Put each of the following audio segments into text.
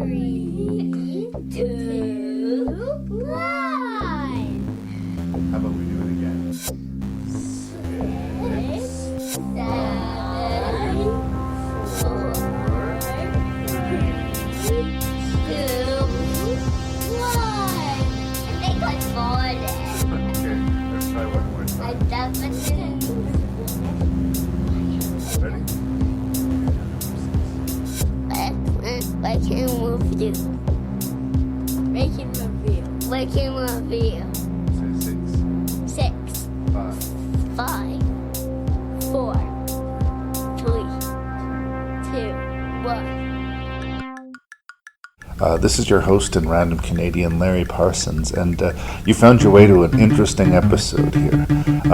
3, 2, 1. How about we do it again? 6, 7, 4, 3, 2, 1. I think I followed it. Okay, let's try one more I time. definitely. Ready? I can move you. Making reveal. Making reveal. Say 6, 6, 5, 5, 4, 3, 2, 1. This is your host and random Canadian, Larry Parsons, and you found your way to an interesting episode here.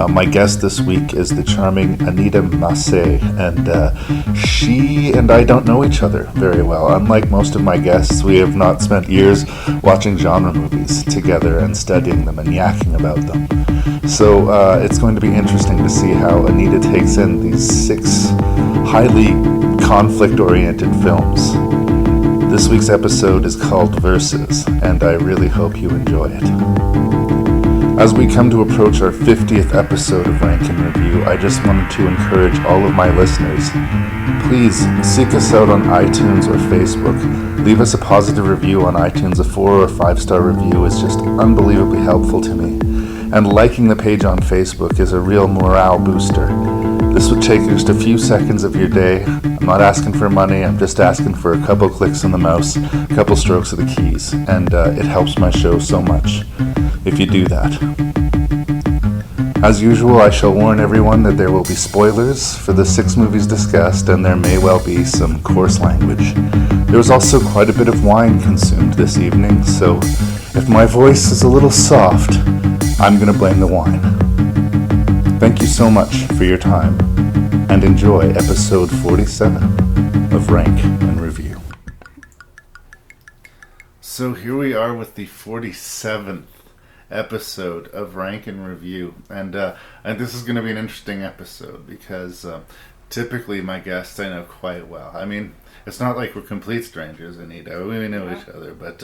My guest this week is the charming Anita Massé, and she and I don't know each other very well. Unlike most of my guests, we have not spent years watching genre movies together and studying them and yakking about them. So it's going to be interesting to see how Anita takes in these 6 highly conflict-oriented films. This week's episode is called Verses, and I really hope you enjoy it. As we come to approach our 50th episode of Rank and Review, I just wanted to encourage all of my listeners, please seek us out on iTunes or Facebook. Leave us a positive review on iTunes. A 4 or 5-star review is just unbelievably helpful to me. And liking the page on Facebook is a real morale booster. This would take just a few seconds of your day. I'm not asking for money, I'm just asking for a couple clicks on the mouse, a couple strokes of the keys, and it helps my show so much if you do that. As usual, I shall warn everyone that there will be spoilers for the 6 movies discussed, and there may well be some coarse language. There was also quite a bit of wine consumed this evening, so if my voice is a little soft, I'm going to blame the wine. Thank you so much for your time, and enjoy episode 47 of Rank and Review. So here we are with the 47th episode of Rank and Review, and this is going to be an interesting episode because typically my guests I know quite well. I mean, it's not like we're complete strangers, Anita. We know each other, but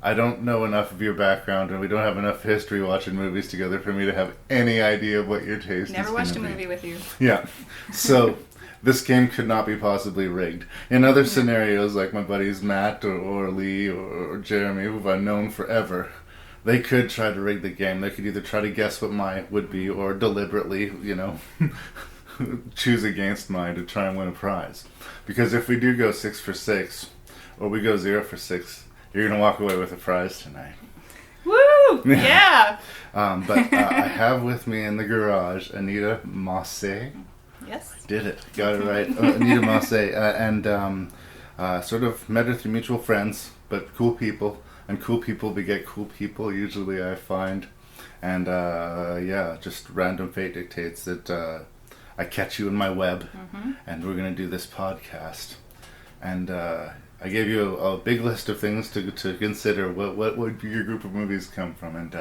I don't know enough of your background, and we don't have enough history watching movies together for me to have any idea of what your taste is. Never watched a movie with you. Yeah. So this game could not be possibly rigged. In other scenarios, like my buddies Matt or Lee or Jeremy, who I've known forever, they could try to rig the game. They could either try to guess what mine would be or deliberately, choose against mine to try and win a prize. Because if we do go 6 for 6, or we go 0 for 6, you're going to walk away with a prize tonight. Woo! Yeah! But I have with me in the garage Anita Massé. Yes. Did it. Got it right. Anita Massé. And sort of met her through mutual friends, but cool people. And cool people beget cool people, usually I find. And just random fate dictates that I catch you in my web, and we're going to do this podcast. And I gave you a big list of things to consider. What would your group of movies come from? And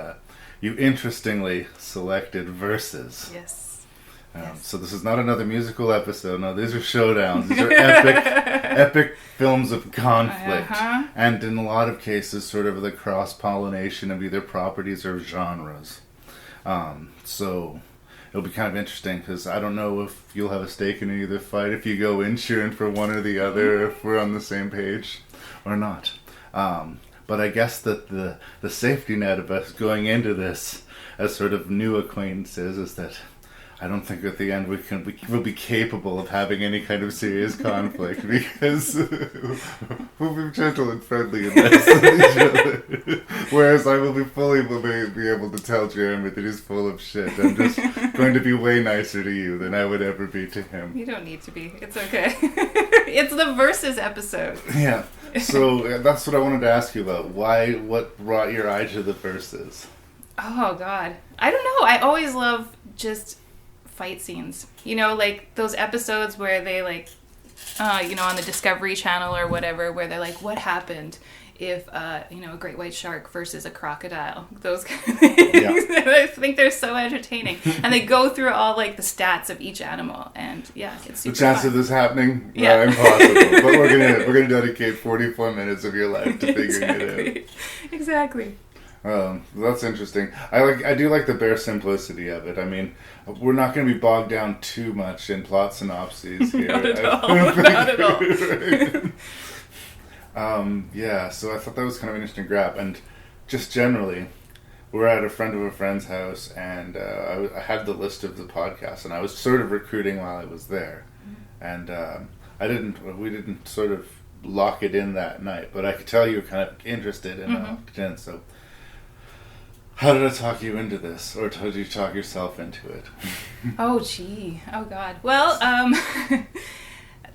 you interestingly selected Verses. Yes. So this is not another musical episode. No, these are showdowns. These are epic films of conflict. And in a lot of cases, sort of the cross-pollination of either properties or genres. So it'll be kind of interesting because I don't know if you'll have a stake in either fight, if you go in cheering for one or the other, if we're on the same page or not. But I guess that the safety net of us going into this as sort of new acquaintances is that I don't think at the end we'll be capable of having any kind of serious conflict because we'll be gentle and friendly and nice with each other. Whereas I will be be able to tell Jeremy that he's full of shit. I'm just going to be way nicer to you than I would ever be to him. You don't need to be. It's okay. It's the Versus episode. Yeah. So that's what I wanted to ask you about. What brought your eye to the Verses? Oh, God. I don't know. I always love just fight scenes. Like those episodes where they on the Discovery Channel or whatever, where they're like, what happened if, a great white shark versus a crocodile? Those kind of things. Yeah. I think they're so entertaining. And they go through all, like, the stats of each animal. And, yeah, it's super The chance fun. of this happening? Yeah. Impossible. But we're gonna dedicate 44 minutes of your life to figuring it out. Exactly. That's interesting. I do like the bare simplicity of it. I mean, we're not going to be bogged down too much in plot synopses here. Not at all. Not at all. Right? So I thought that was kind of an interesting grab. And just generally, we're at a friend of a friend's house, and I had the list of the podcast, and I was sort of recruiting while I was there. And we didn't sort of lock it in that night, but I could tell you were kind of interested in it. So how did I talk you into this, or did you talk yourself into it? Oh, gee. Oh, God. Well,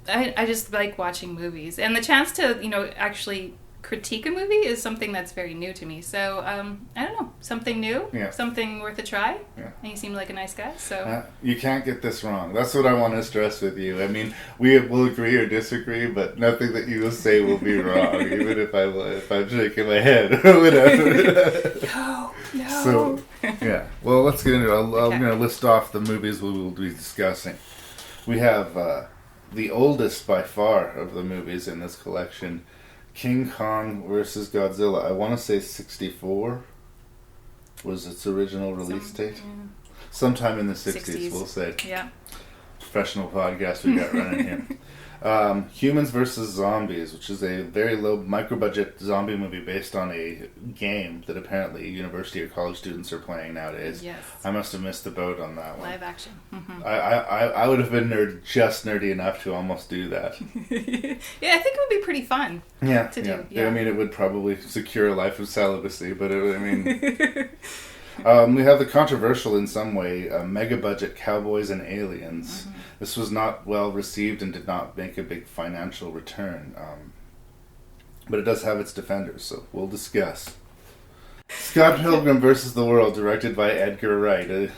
I just like watching movies. And the chance to, actually critique a movie is something that's very new to me. So, I don't know. Something new? Yeah. Something worth a try? Yeah. And you seem like a nice guy, so... You can't get this wrong. That's what I want to stress with you. I mean, we will agree or disagree, but nothing that you will say will be wrong, even if I'm shaking my head or whatever. No. So, yeah. Well, let's get into it. I'm Okay. going to list off the movies we will be discussing. We have the oldest by far of the movies in this collection, King Kong versus Godzilla. I want to say 1964 was its original release date. Sometime in the 60s, we'll say. Yeah. Professional podcast we got running here. Humans versus Zombies, which is a very low micro-budget zombie movie based on a game that apparently university or college students are playing nowadays. Yes. I must have missed the boat on that one. Live action. Mm-hmm. I would have been nerdy enough to almost do that. Yeah, I think it would be pretty fun. Yeah, to yeah. do. Yeah. I mean, it would probably secure a life of celibacy, but we have the controversial in some way, mega-budget Cowboys and Aliens. Mm-hmm. This was not well received and did not make a big financial return. But it does have its defenders, so we'll discuss. Scott Pilgrim versus the World, directed by Edgar Wright, a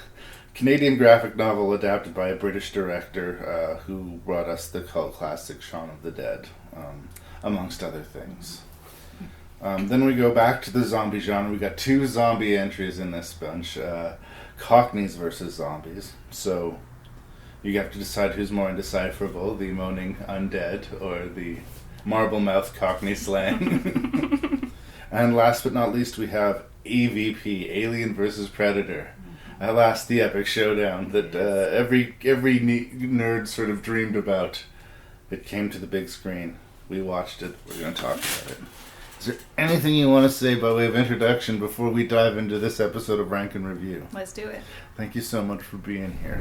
Canadian graphic novel adapted by a British director who brought us the cult classic Shaun of the Dead, amongst other things. Then we go back to the zombie genre. We got two zombie entries in this bunch. Cockneys versus zombies. So you have to decide who's more indecipherable, the moaning undead or the marble-mouthed Cockney slang. And last but not least, we have AVP, Alien versus Predator. At last, the epic showdown that every nerd sort of dreamed about. It came to the big screen. We watched it. We're going to talk about it. Is there anything you want to say by way of introduction before we dive into this episode of Rank and Review? Let's do it. Thank you so much for being here.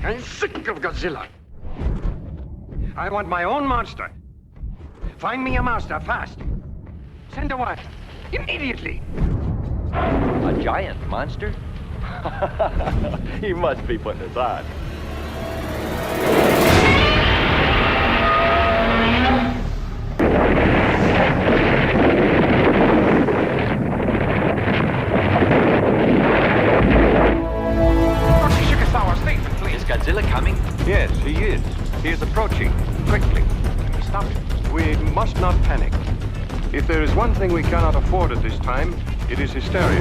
I'm sick of Godzilla. I want my own monster. Find me a monster fast. Send a wire. Immediately. A giant monster? He must be putting us on. Is Godzilla coming? Yes, he is. He is approaching. Quickly. Can we stop him? We must not panic. If there is one thing we cannot afford at this time, it is hysteria.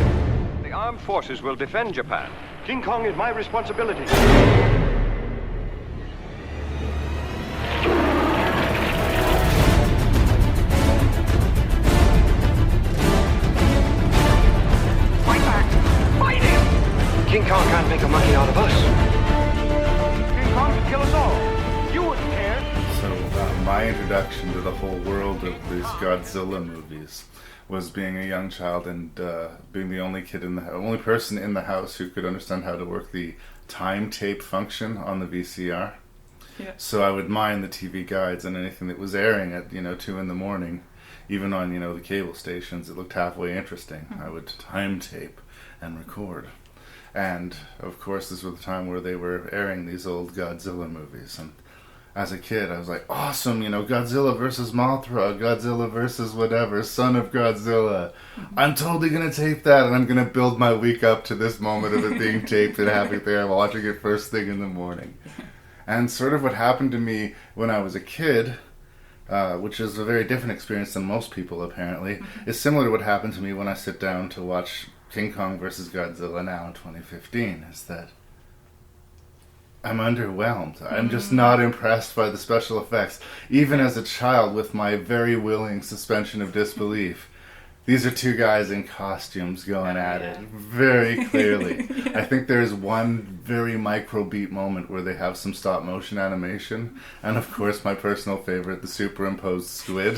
The armed forces will defend Japan. King Kong is my responsibility. Fight back! Fight him! King Kong can't make a monkey out of us. King Kong could kill us all. You wouldn't care. So, my introduction to the whole world of these Godzilla movies was being a young child and being the only person in the house who could understand how to work the time tape function on the VCR. Yeah. So I would mine the TV guides and anything that was airing at 2 a.m, even on the cable stations. It looked halfway interesting. I would time tape and record. And of course, this was the time where they were airing these old Godzilla movies, and as a kid. I was like, awesome, Godzilla versus Mothra, Godzilla versus whatever, Son of Godzilla. I'm totally going to tape that, and I'm going to build my week up to this moment of it being taped and having it there, watching it first thing in the morning. And sort of what happened to me when I was a kid, which is a very different experience than most people apparently, is similar to what happened to me when I sit down to watch King Kong versus Godzilla now in 2015, is that I'm underwhelmed. I'm just not impressed by the special effects. Even as a child, with my very willing suspension of disbelief, these are two guys in costumes going at it very clearly. I think there's one very micro beat moment where they have some stop motion animation, and of course my personal favorite, the superimposed squid,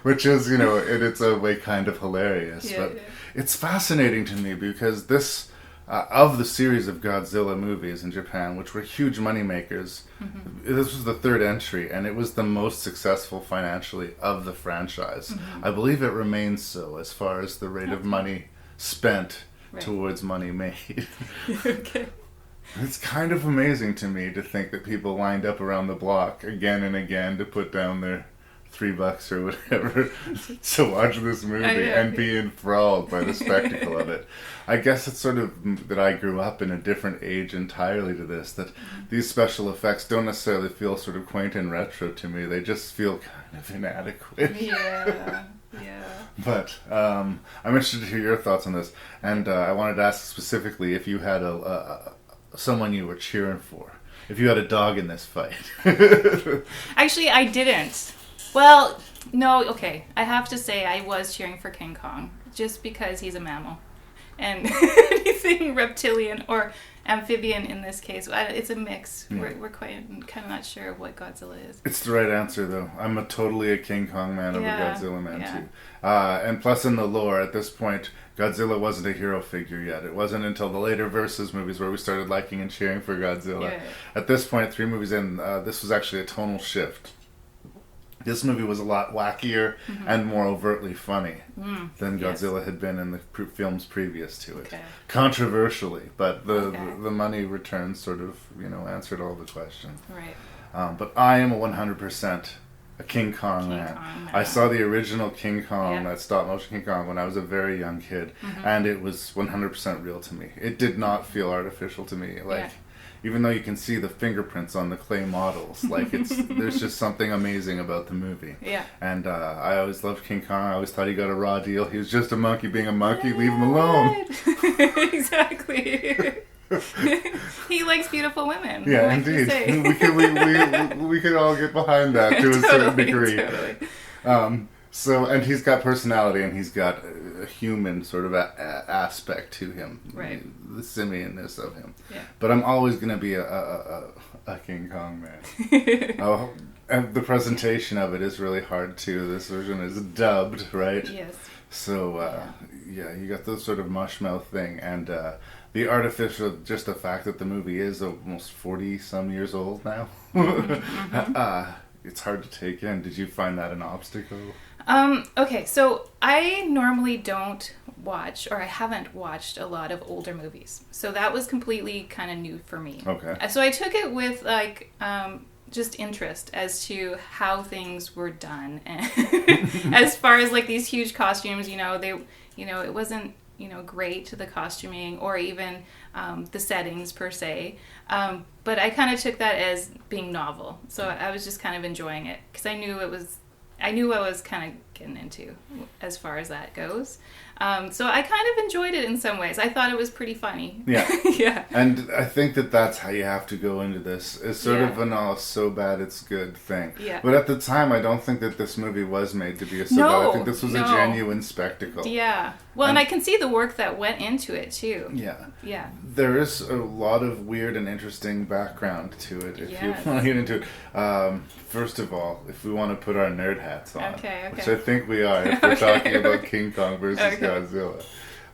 which is, in its own way kind of hilarious. But it's fascinating to me because this of the series of Godzilla movies in Japan, which were huge moneymakers, this was the third entry, and it was the most successful financially of the franchise. I believe it remains so as far as the rate of money spent towards money made. It's kind of amazing to me to think that people lined up around the block again and again to put down their $3 or whatever to watch this movie and be enthralled by the spectacle of it. I guess it's sort of that I grew up in a different age entirely to this, that these special effects don't necessarily feel sort of quaint and retro to me. They just feel kind of inadequate. Yeah. But I'm interested to hear your thoughts on this, and I wanted to ask specifically if you had someone you were cheering for, if you had a dog in this fight. Actually, I didn't. Well, no, okay. I have to say I was cheering for King Kong, just because he's a mammal. And anything reptilian or amphibian in this case, it's a mix. We're kind of not sure of what Godzilla is. It's the right answer, though. I'm totally a King Kong man over Godzilla man, too. And plus in the lore, at this point, Godzilla wasn't a hero figure yet. It wasn't until the later Versus movies where we started liking and cheering for Godzilla. Yeah. At this point, 3 movies in, this was actually a tonal shift. This movie was a lot wackier and more overtly funny than Godzilla had been in the films previous to it. Okay. Controversially, but the money returns sort of, answered all the questions. Right. But I am 100% a King Kong man. I saw the original King Kong, that stop-motion King Kong, when I was a very young kid, and it was 100% real to me. It did not feel artificial to me. Even though you can see the fingerprints on the clay models, there's just something amazing about the movie. Yeah. And I always loved King Kong. I always thought he got a raw deal. He was just a monkey being a monkey. Leave him alone. Exactly. He likes beautiful women. Yeah, like indeed. We could all get behind that to a certain degree. Totally. And he's got personality, and he's got a human sort of aspect to him, right? The simian-ness of him. Yeah. But I'm always going to be a King Kong man. And the presentation of it is really hard too. This version is dubbed, right? Yes. So you got the sort of mush mouth thing, and the artificial, just the fact that the movie is almost 40-some years old now. It's hard to take in. Did you find that an obstacle? Okay, so I normally don't watch, or I haven't watched a lot of older movies. So that was completely kind of new for me. Okay. So I took it with, just interest as to how things were done. And as far as, these huge costumes, it wasn't, great, the costuming, or even the settings, per se. But I kind of took that as being novel. So I was just kind of enjoying it, because I knew I was kind of getting into as far as that goes. So I kind of enjoyed it in some ways. I thought it was pretty funny. Yeah. Yeah. And I think that's how you have to go into this. It's sort of an so bad it's good thing. Yeah. But at the time, I don't think that this movie was made to be a so bad. I think this was a genuine spectacle. Yeah. Well, and I can see the work that went into it, too. Yeah. Yeah. There is a lot of weird and interesting background to it, if you want to get into it. First of all, if we want to put our nerd hats on, which I think we are, if we're talking about King Kong versus Godzilla.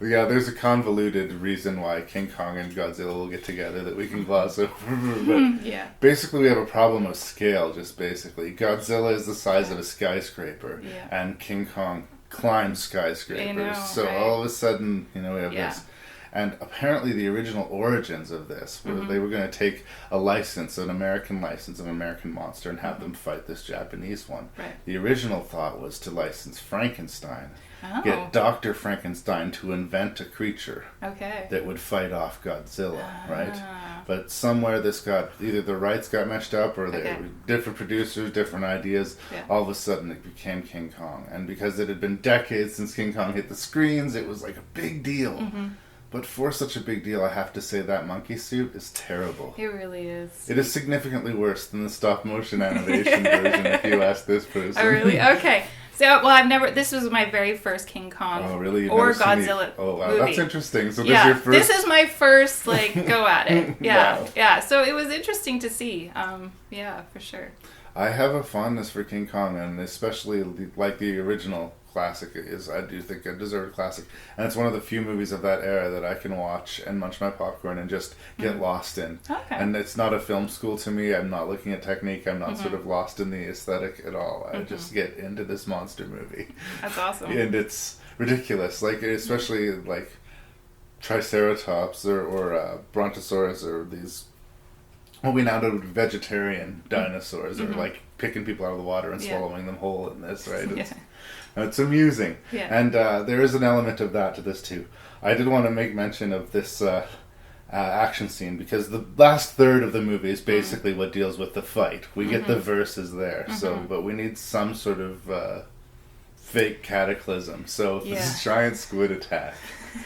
Yeah, there's a convoluted reason why King Kong and Godzilla will get together that we can gloss over. But basically we have a problem of scale, just basically. Godzilla is the size of a skyscraper, and King Kong climbs skyscrapers. All of a sudden, we have this. And apparently the original origins of this were they were going to take a license, an American license of an American monster, and have them fight this Japanese one. Right. The original thought was to license Frankenstein. Get Dr. Frankenstein to invent a creature that would fight off Godzilla, right? But somewhere this got, either the rights got meshed up or they were different producers, different ideas. All of a sudden it became King Kong. And because it had been decades since King Kong hit the screens, it was like a big deal. But for such a big deal, I have to say that monkey suit is terrible. It really is. It is significantly worse than the stop motion animation version, if you ask this person. Oh, really? Okay. So, well, I've never. This was my very first King Kong. Oh, really? Or Godzilla. Oh, wow. Movie. That's interesting. So, this is your first. This is my first go at it. Yeah, Wow. yeah. So it was interesting to see. Yeah, for sure. I have a fondness for King Kong, and especially like the original classic is. I do think a deserved classic, and it's one of the few movies of that era that I can watch and munch my popcorn and just get lost in. Okay. And it's not a film school to me. I'm not looking at technique. I'm not sort of lost in the aesthetic at all. I just get into this monster movie. That's awesome. And it's ridiculous, like especially like Triceratops or Brontosaurus or these. Well, we now know vegetarian dinosaurs are like picking people out of the water and swallowing them whole in this, right? It's amusing. Yeah. And there is an element of that to this too. I did want to make mention of this action scene because the last third of the movie is basically what deals with the fight. We get the verses there, but we need some sort of fake cataclysm. So this giant squid attack.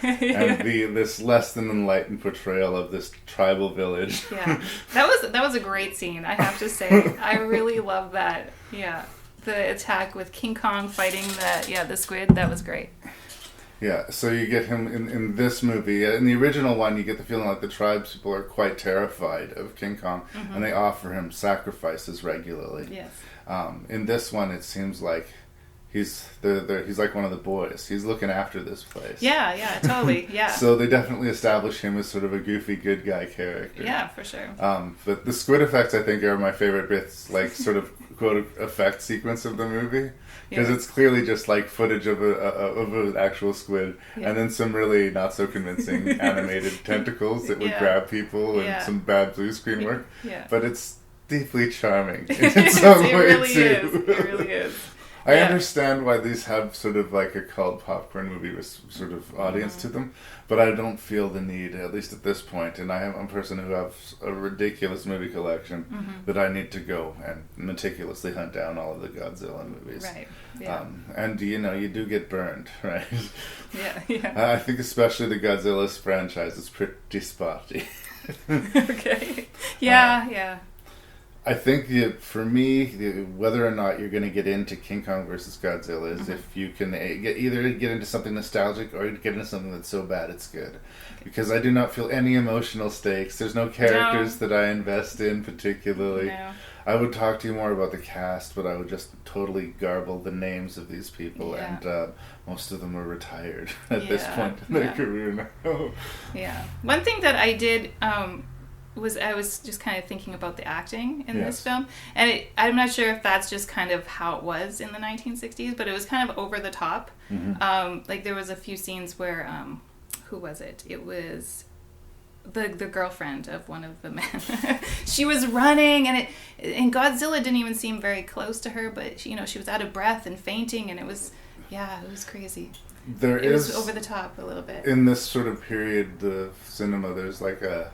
And this less than enlightened portrayal of this tribal village. Yeah, that was a great scene. I have to say, I really love that. Yeah, the attack with King Kong fighting the squid. That was great. Yeah, so you get him in this movie. In the original one, you get the feeling like the tribes people are quite terrified of King Kong, and they offer him sacrifices regularly. Yes. In this one, it seems like he's like one of the boys. He's looking after this place. Yeah, totally. Yeah. So they definitely establish him as sort of a goofy good guy character. Yeah, for sure. But the squid effects, I think, are my favorite bits, like sort of quote effect sequence of the movie, because it's clearly just like footage of an actual squid, and then some really not so convincing animated tentacles that would grab people and some bad blue screen work. Yeah. But it's deeply charming in its own way really too. It really is. I understand why these have sort of like a cult popcorn movie with sort of audience to them, but I don't feel the need, at least at this point, and I'm a person who has a ridiculous movie collection that I need to go and meticulously hunt down all of the Godzilla movies. Right, yeah. And, you do get burned, right? Yeah. I think especially the Godzilla's franchise is pretty spotty. Okay. Yeah. I think for me, whether or not you're going to get into King Kong versus Godzilla is if you can either get into something nostalgic or get into something that's so bad it's good. Okay. Because I do not feel any emotional stakes. There's no characters that I invest in particularly. No. I would talk to you more about the cast, but I would just totally garble the names of these people, and most of them are retired at this point in their career now. Yeah. One thing that I did... I was just kind of thinking about the acting in this film, and I'm not sure if that's just kind of how it was in the 1960s, but it was kind of over the top. Like there was a few scenes where who was it? It was the girlfriend of one of the men. She was running, and Godzilla didn't even seem very close to her, but she was out of breath and fainting, and it was crazy. It was over the top a little bit. In this sort of period of cinema, there's like a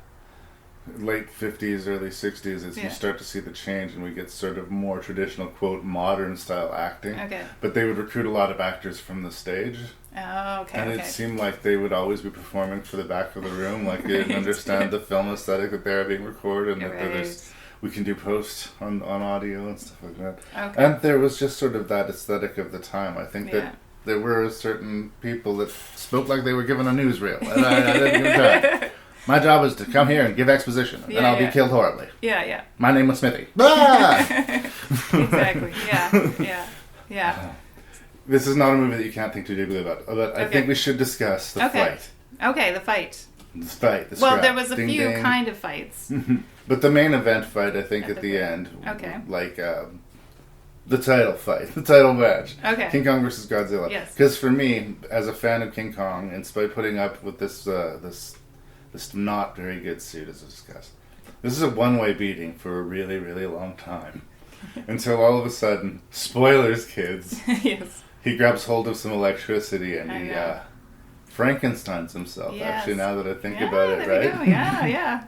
late 50s, early 60s as you start to see the change, and we get sort of more traditional, quote, modern style acting. Okay. But they would recruit a lot of actors from the stage. Oh, okay. And it seemed like they would always be performing for the back of the room, like they didn't understand the film aesthetic that they were being recorded, and that we can do post on audio and stuff like that. Okay. And there was just sort of that aesthetic of the time. I think that there were certain people that spoke like they were given a newsreel, and I didn't give a time. My job is to come here and give exposition, and I'll be killed horribly. Yeah. My name was Smithy. Ah! Exactly. Yeah. This is not a movie that you can't think too deeply about, but I think we should discuss the fight. Okay, the fight. The fight. The scrap. There was a few kind of fights. But the main event fight, I think, at the end. Okay. Like, The title fight, the title match. Okay. King Kong versus Godzilla. Yes. Because for me, as a fan of King Kong, and by putting up with this not very good suit, as discussed, this is a one-way beating for a really, really long time. Until all of a sudden, spoilers, kids. Yes. He grabs hold of some electricity and he Frankensteins himself. Yes. Actually, now that I think about it, there we right? go. Yeah.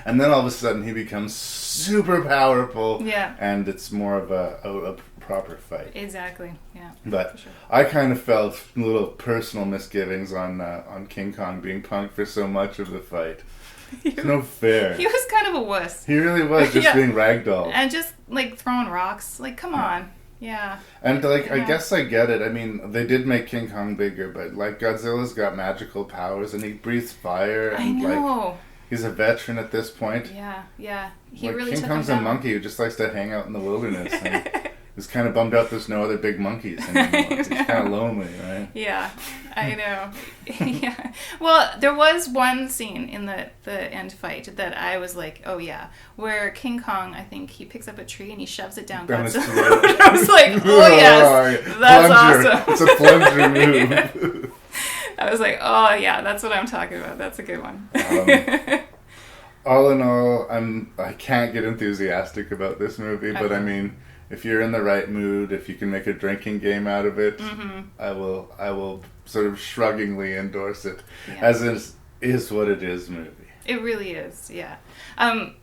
And then all of a sudden, he becomes super powerful. Yeah. And it's more of a proper fight. Exactly. Yeah. But sure. I kind of felt little personal misgivings on King Kong being punked for so much of the fight. It's no fair. He was kind of a wuss. He really was just being ragdolled. And just, like, throwing rocks. Like, come on. Yeah. And, like, I guess I get it. I mean, they did make King Kong bigger, but, like, Godzilla's got magical powers, and he breathes fire. And, I know. Like, he's a veteran at this point. Yeah. He Like, really King took Kong's him a down. monkey who just likes to hang out in the wilderness. And he's kind of bummed out there's no other big monkeys anymore. He's kind of lonely, right? Yeah, I know. Yeah. Well, there was one scene in the end fight that I was like, oh yeah, where King Kong, I think he picks up a tree and he shoves it down Down his Godzilla's throat. throat. I was like, oh yes, that's plunger. awesome. It's a plunger move. I was like, oh yeah, that's what I'm talking about. That's a good one. All in all, I can't get enthusiastic about this movie, but Okay. I mean, if you're in the right mood, if you can make a drinking game out of it, I will sort of shruggingly endorse it, as is what it is movie. It really is, yeah. I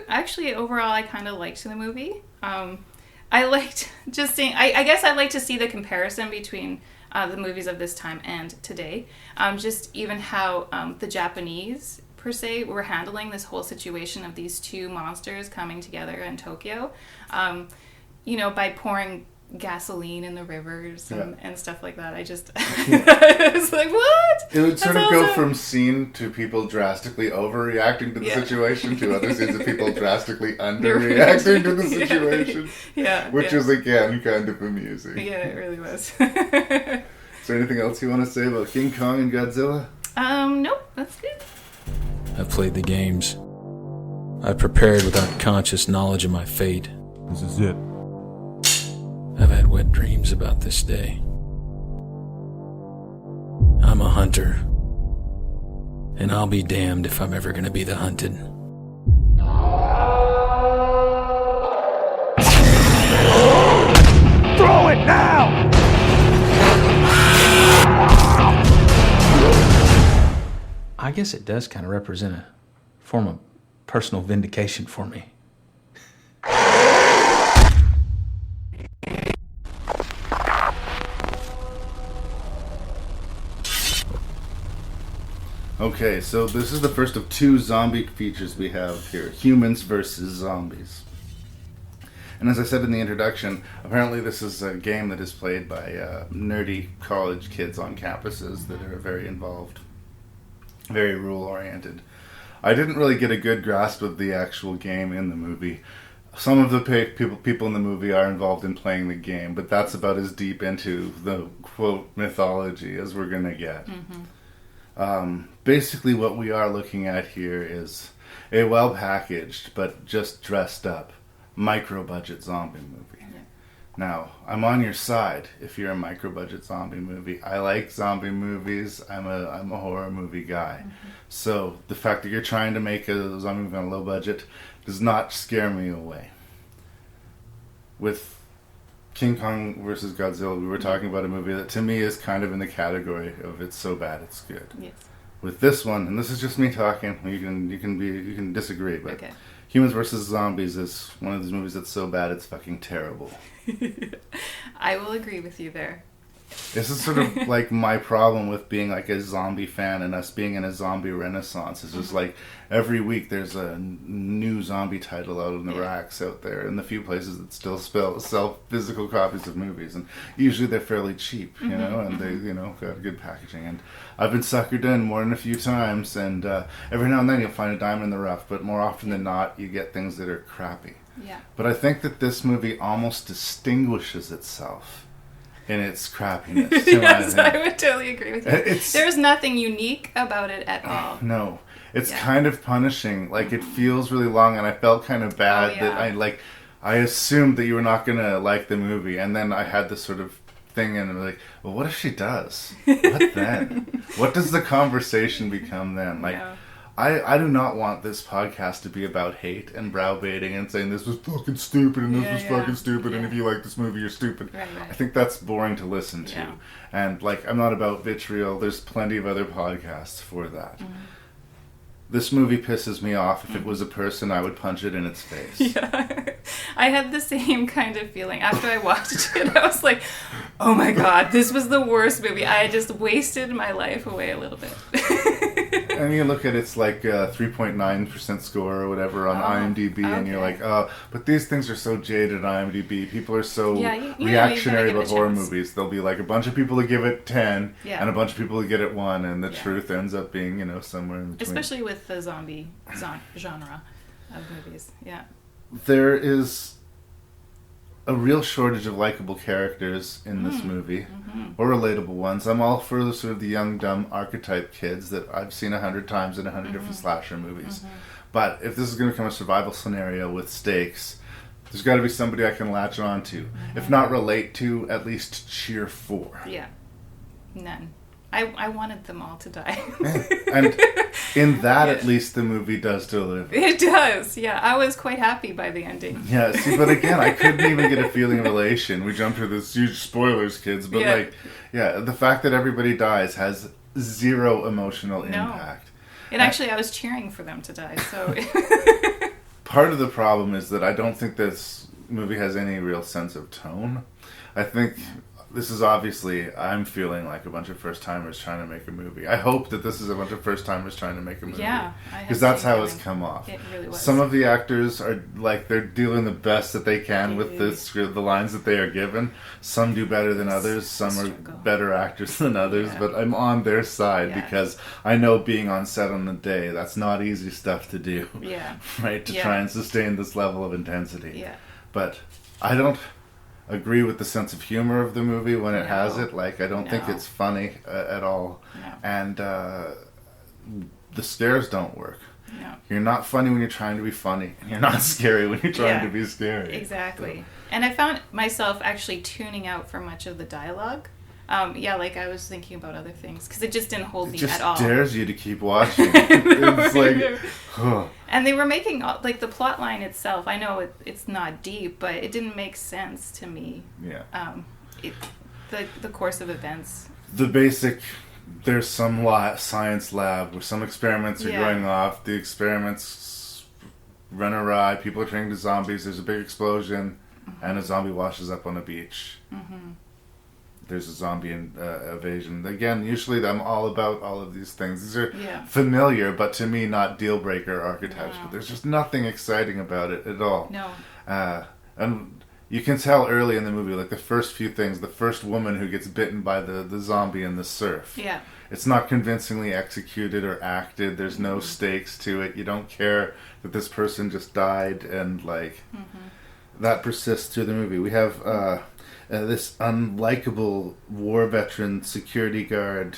actually overall I kind of liked the movie. I liked just seeing. I guess I like to see the comparison between the movies of this time and today. Just even how the Japanese per se were handling this whole situation of these two monsters coming together in Tokyo. By pouring gasoline in the rivers and stuff like that. I just I was like, what? It would That's sort of go awesome. from scene to people drastically overreacting to the situation to other scenes of people drastically underreacting to the situation. Which is, again, kind of amusing. Yeah, it really was. Is there anything else you want to say about King Kong and Godzilla? Nope, that's good. I've played the games. I've prepared without conscious knowledge of my fate. This is it. I've had wet dreams about this day. I'm a hunter. And I'll be damned if I'm ever gonna be the hunted. Throw it now! I guess it does kind of represent a form of personal vindication for me. Okay, so this is the first of two zombie features we have here. Humans versus zombies. And as I said in the introduction, apparently this is a game that is played by nerdy college kids on campuses that are very involved. Very rule-oriented. I didn't really get a good grasp of the actual game in the movie. Some of the people in the movie are involved in playing the game, but that's about as deep into the, quote, mythology as we're going to get. Basically what we are looking at here is a well-packaged, but just dressed up, micro-budget zombie movie. Now, I'm on your side if you're a micro-budget zombie movie. I like zombie movies. I'm a horror movie guy. So the fact that you're trying to make a zombie movie on a low budget does not scare me away. With King Kong versus Godzilla, we were talking about a movie that to me is kind of in the category of it's so bad it's good. Yes. With this one, and this is just me talking, you can disagree, but Okay. Humans versus Zombies is one of these movies that's so bad it's fucking terrible. I will agree with you there. This is sort of like my problem with being like a zombie fan and us being in a zombie renaissance. It's just like every week there's a new zombie title out in the racks out there, and the few places that still sell physical copies of movies, and usually they're fairly cheap, you know, and they got good packaging. And I've been suckered in more than a few times, and every now and then you'll find a diamond in the rough, but more often than not you get things that are crappy. Yeah. But I think that this movie almost distinguishes itself in its crappiness. Yes, I would totally agree with you. It's- There's nothing unique about it at all. No. It's kind of punishing. Like, it feels really long, and I felt kind of bad Oh, yeah. that I assumed that you were not going to like the movie, and then I had this sort of thing, and I'm like, well, what if she does? What then? What does the conversation become then? Like, Yeah. I do not want this podcast to be about hate and browbeating and saying this was fucking stupid and this was fucking stupid and if you like this movie, you're stupid. Right. I think that's boring to listen to. Yeah. And, like, I'm not about vitriol. There's plenty of other podcasts for that. Mm-hmm. This movie pisses me off. If it was a person, I would punch it in its face. Yeah. I had the same kind of feeling. After I watched it, I was like, oh my god, this was the worst movie. I just wasted my life away a little bit. And you look at it's like 3.9% score or whatever on IMDb, and you're like, oh, but these things are so jaded on IMDb. People are so reactionary about horror movies. There'll be like a bunch of people that give it 10, and a bunch of people that get it 1, and the truth ends up being, somewhere in between. Especially with the zombie genre of movies. Yeah. There is a real shortage of likable characters in this movie, or relatable ones. I'm all for sort of the young, dumb archetype kids that I've seen 100 times in 100 different slasher movies. But if this is going to become a survival scenario with stakes, there's got to be somebody I can latch on to. If not relate to, at least cheer for. Yeah. None. I wanted them all to die. And in that, at least, the movie does deliver. It does, yeah. I was quite happy by the ending. Yeah, see, but again, I couldn't even get a feeling of elation. We jumped through this huge spoilers, kids, but the fact that everybody dies has zero emotional impact. And actually, I was cheering for them to die, so... Part of the problem is that I don't think this movie has any real sense of tone. I think... This is obviously, I'm feeling like a bunch of first-timers trying to make a movie. I hope that this is a bunch of first-timers trying to make a movie. Yeah. Because that's how it's come off. It really was. Some of the actors are, like, they're doing the best that they can with the lines that they are given. Some do better than others. Some are better actors than others. But I'm on their side because I know being on set on the day, that's not easy stuff to do. Yeah. Right? To try and sustain this level of intensity. Yeah. But I don't agree with the sense of humor of the movie when it has it. Like, I don't think it's funny at all. No. And the scares don't work. No. You're not funny when you're trying to be funny. And you're not scary when you're trying to be scary. Exactly. And I found myself actually tuning out for much of the dialogue. Like I was thinking about other things because it just didn't hold me at all. It just dares you to keep watching. It's like, And they were making, like, the plot line itself. I know it's not deep, but it didn't make sense to me. Yeah. The course of events. The basic, there's some science lab where some experiments are going off. The experiments run awry. People are turning to zombies. There's a big explosion, and a zombie washes up on a beach. There's a zombie invasion. Again, usually I'm all about all of these things. These are familiar, but to me, not deal-breaker archetypes. No. But there's just nothing exciting about it at all. No. And you can tell early in the movie, like the first few things, the first woman who gets bitten by the zombie in the surf. Yeah. It's not convincingly executed or acted. There's no stakes to it. You don't care that this person just died, and, like, that persists through the movie. We have... this unlikable war veteran security guard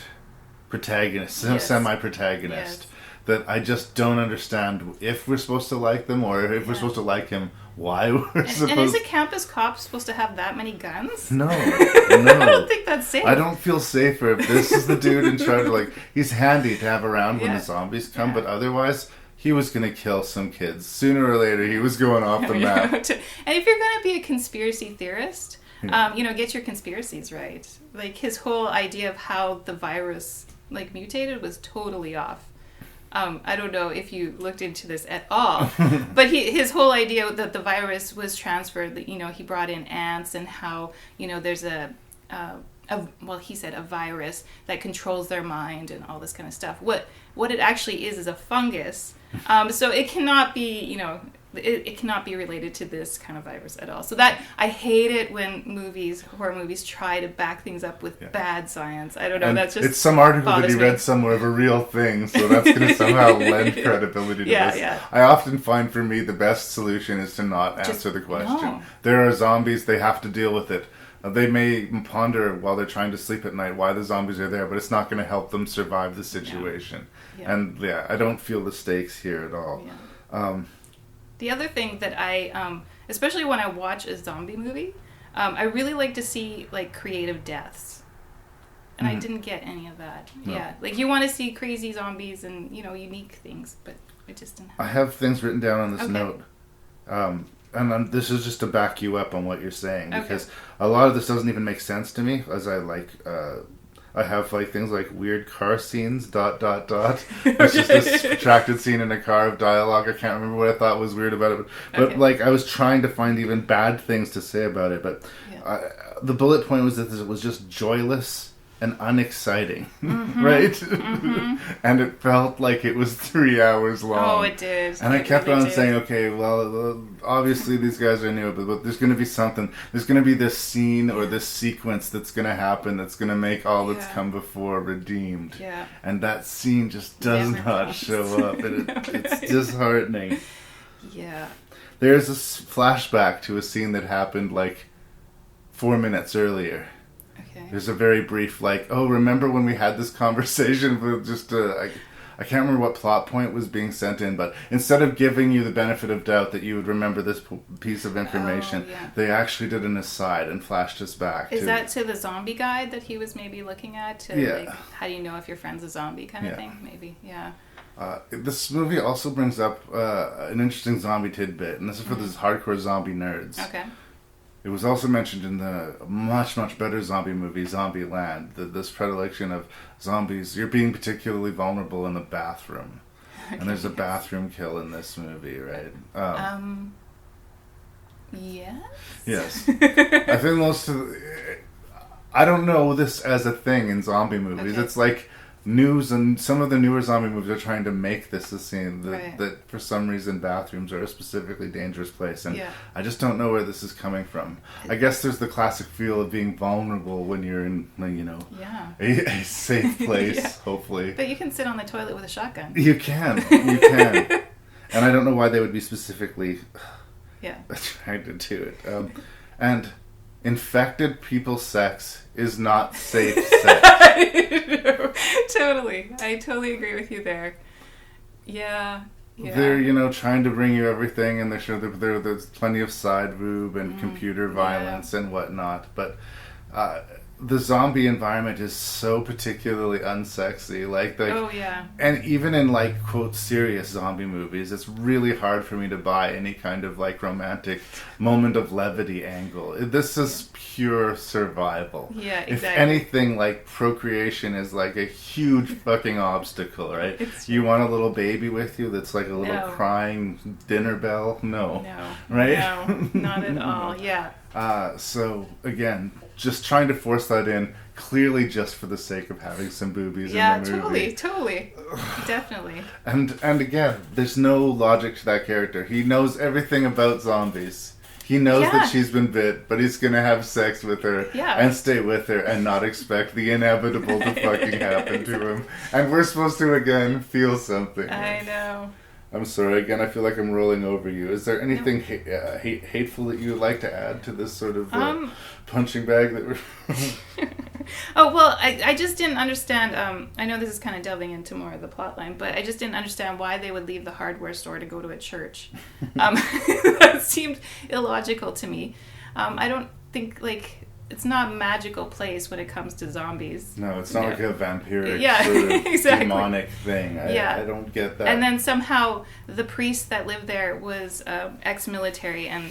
protagonist, semi-protagonist, that I just don't understand if we're supposed to like them or if we're supposed to like him, why we're supposed... And is a campus cop supposed to have that many guns? No. I don't think that's safe. I don't feel safer if this is the dude in charge of, like, he's handy to have around when the zombies come, but otherwise... He was going to kill some kids. Sooner or later, he was going off the map. And if you're going to be a conspiracy theorist... get your conspiracies right. Like, his whole idea of how the virus, like, mutated was totally off. I don't know if you looked into this at all, but his whole idea that the virus was transferred, he brought in ants and how, there's he said a virus that controls their mind and all this kind of stuff. What it actually is a fungus. So it cannot be, it cannot be related to this kind of virus at all. So that, I hate it when horror movies try to back things up with bad science. I don't know, that's just... It's some article that he read somewhere of a real thing, so that's going to somehow lend credibility to this. Yeah. I often find, for me, the best solution is to not answer the question. No. There are zombies, they have to deal with it. They may ponder while they're trying to sleep at night why the zombies are there, but it's not going to help them survive the situation. Yeah. And I don't feel the stakes here at all. Yeah. The other thing that I especially when I watch a zombie movie, I really like to see like creative deaths. And I didn't get any of that. No. Yeah. Like you want to see crazy zombies and, unique things, but it just didn't happen. I have things written down on this note. And this is just to back you up on what you're saying, because a lot of this doesn't even make sense to me, as I have like things like weird car scenes, ... It's just this protracted scene in a car of dialogue. I can't remember what I thought was weird about it. But like I was trying to find even bad things to say about it. But the bullet point was that it was just joyless and unexciting, right? Mm-hmm. And it felt like it was 3 hours long. Oh, it did. And I kept on saying, okay, well, obviously these guys are new, but there's going to be something. There's going to be this scene or this sequence that's going to happen that's going to make all that's come before redeemed. Yeah. And that scene just does not show up. And it's disheartening. Yeah. There's a flashback to a scene that happened like 4 minutes earlier. There's a very brief, remember when we had this conversation with just, I can't remember what plot point was being sent in, but instead of giving you the benefit of doubt that you would remember this piece of information, they actually did an aside and flashed us back. Is that to the zombie guide that he was maybe looking at? How do you know if your friend's a zombie kind of thing? Maybe, this movie also brings up an interesting zombie tidbit, and this is for those hardcore zombie nerds. Okay. It was also mentioned in the much, much better zombie movie, Zombieland, this predilection of zombies. You're being particularly vulnerable in the bathroom. And there's a bathroom kill in this movie, right? Yes? Yes. I think I don't know this as a thing in zombie movies. It's like news, and some of the newer zombie movies are trying to make this a scene that for some reason bathrooms are a specifically dangerous place, and I just don't know where this is coming from. I guess there's the classic feel of being vulnerable when you're in a safe place, hopefully. But you can sit on the toilet with a shotgun. You can and I don't know why they would be specifically trying to do it. And infected people sex is not safe sex. Totally. I totally agree with you there. Yeah. They're, trying to bring you everything, and they're sure that there's plenty of side boob and computer violence and whatnot, but the zombie environment is so particularly unsexy. And even in quote serious zombie movies, it's really hard for me to buy any kind of romantic moment of levity angle. This is pure survival. Yeah, exactly. If anything, procreation is a huge fucking obstacle, right? You want a little baby with you that's a little crying dinner bell? No. Right? No, not at all. Yeah. So again, just trying to force that in, clearly just for the sake of having some boobies in the movie. Yeah, totally. Definitely. And again, there's no logic to that character. He knows everything about zombies. He knows that she's been bit, but he's going to have sex with her and stay with her and not expect the inevitable to fucking happen to him. And we're supposed to, again, feel something. I know. I'm sorry, again, I feel like I'm rolling over you. Is there anything hateful that you would like to add to this sort of punching bag that we're... Oh, well, I just didn't understand, I know this is kind of delving into more of the plot line, but I just didn't understand why they would leave the hardware store to go to a church. That seemed illogical to me. I don't think, it's not a magical place when it comes to zombies. No, it's not like a vampiric sort of demonic thing. I don't get that. And then somehow the priest that lived there was ex-military and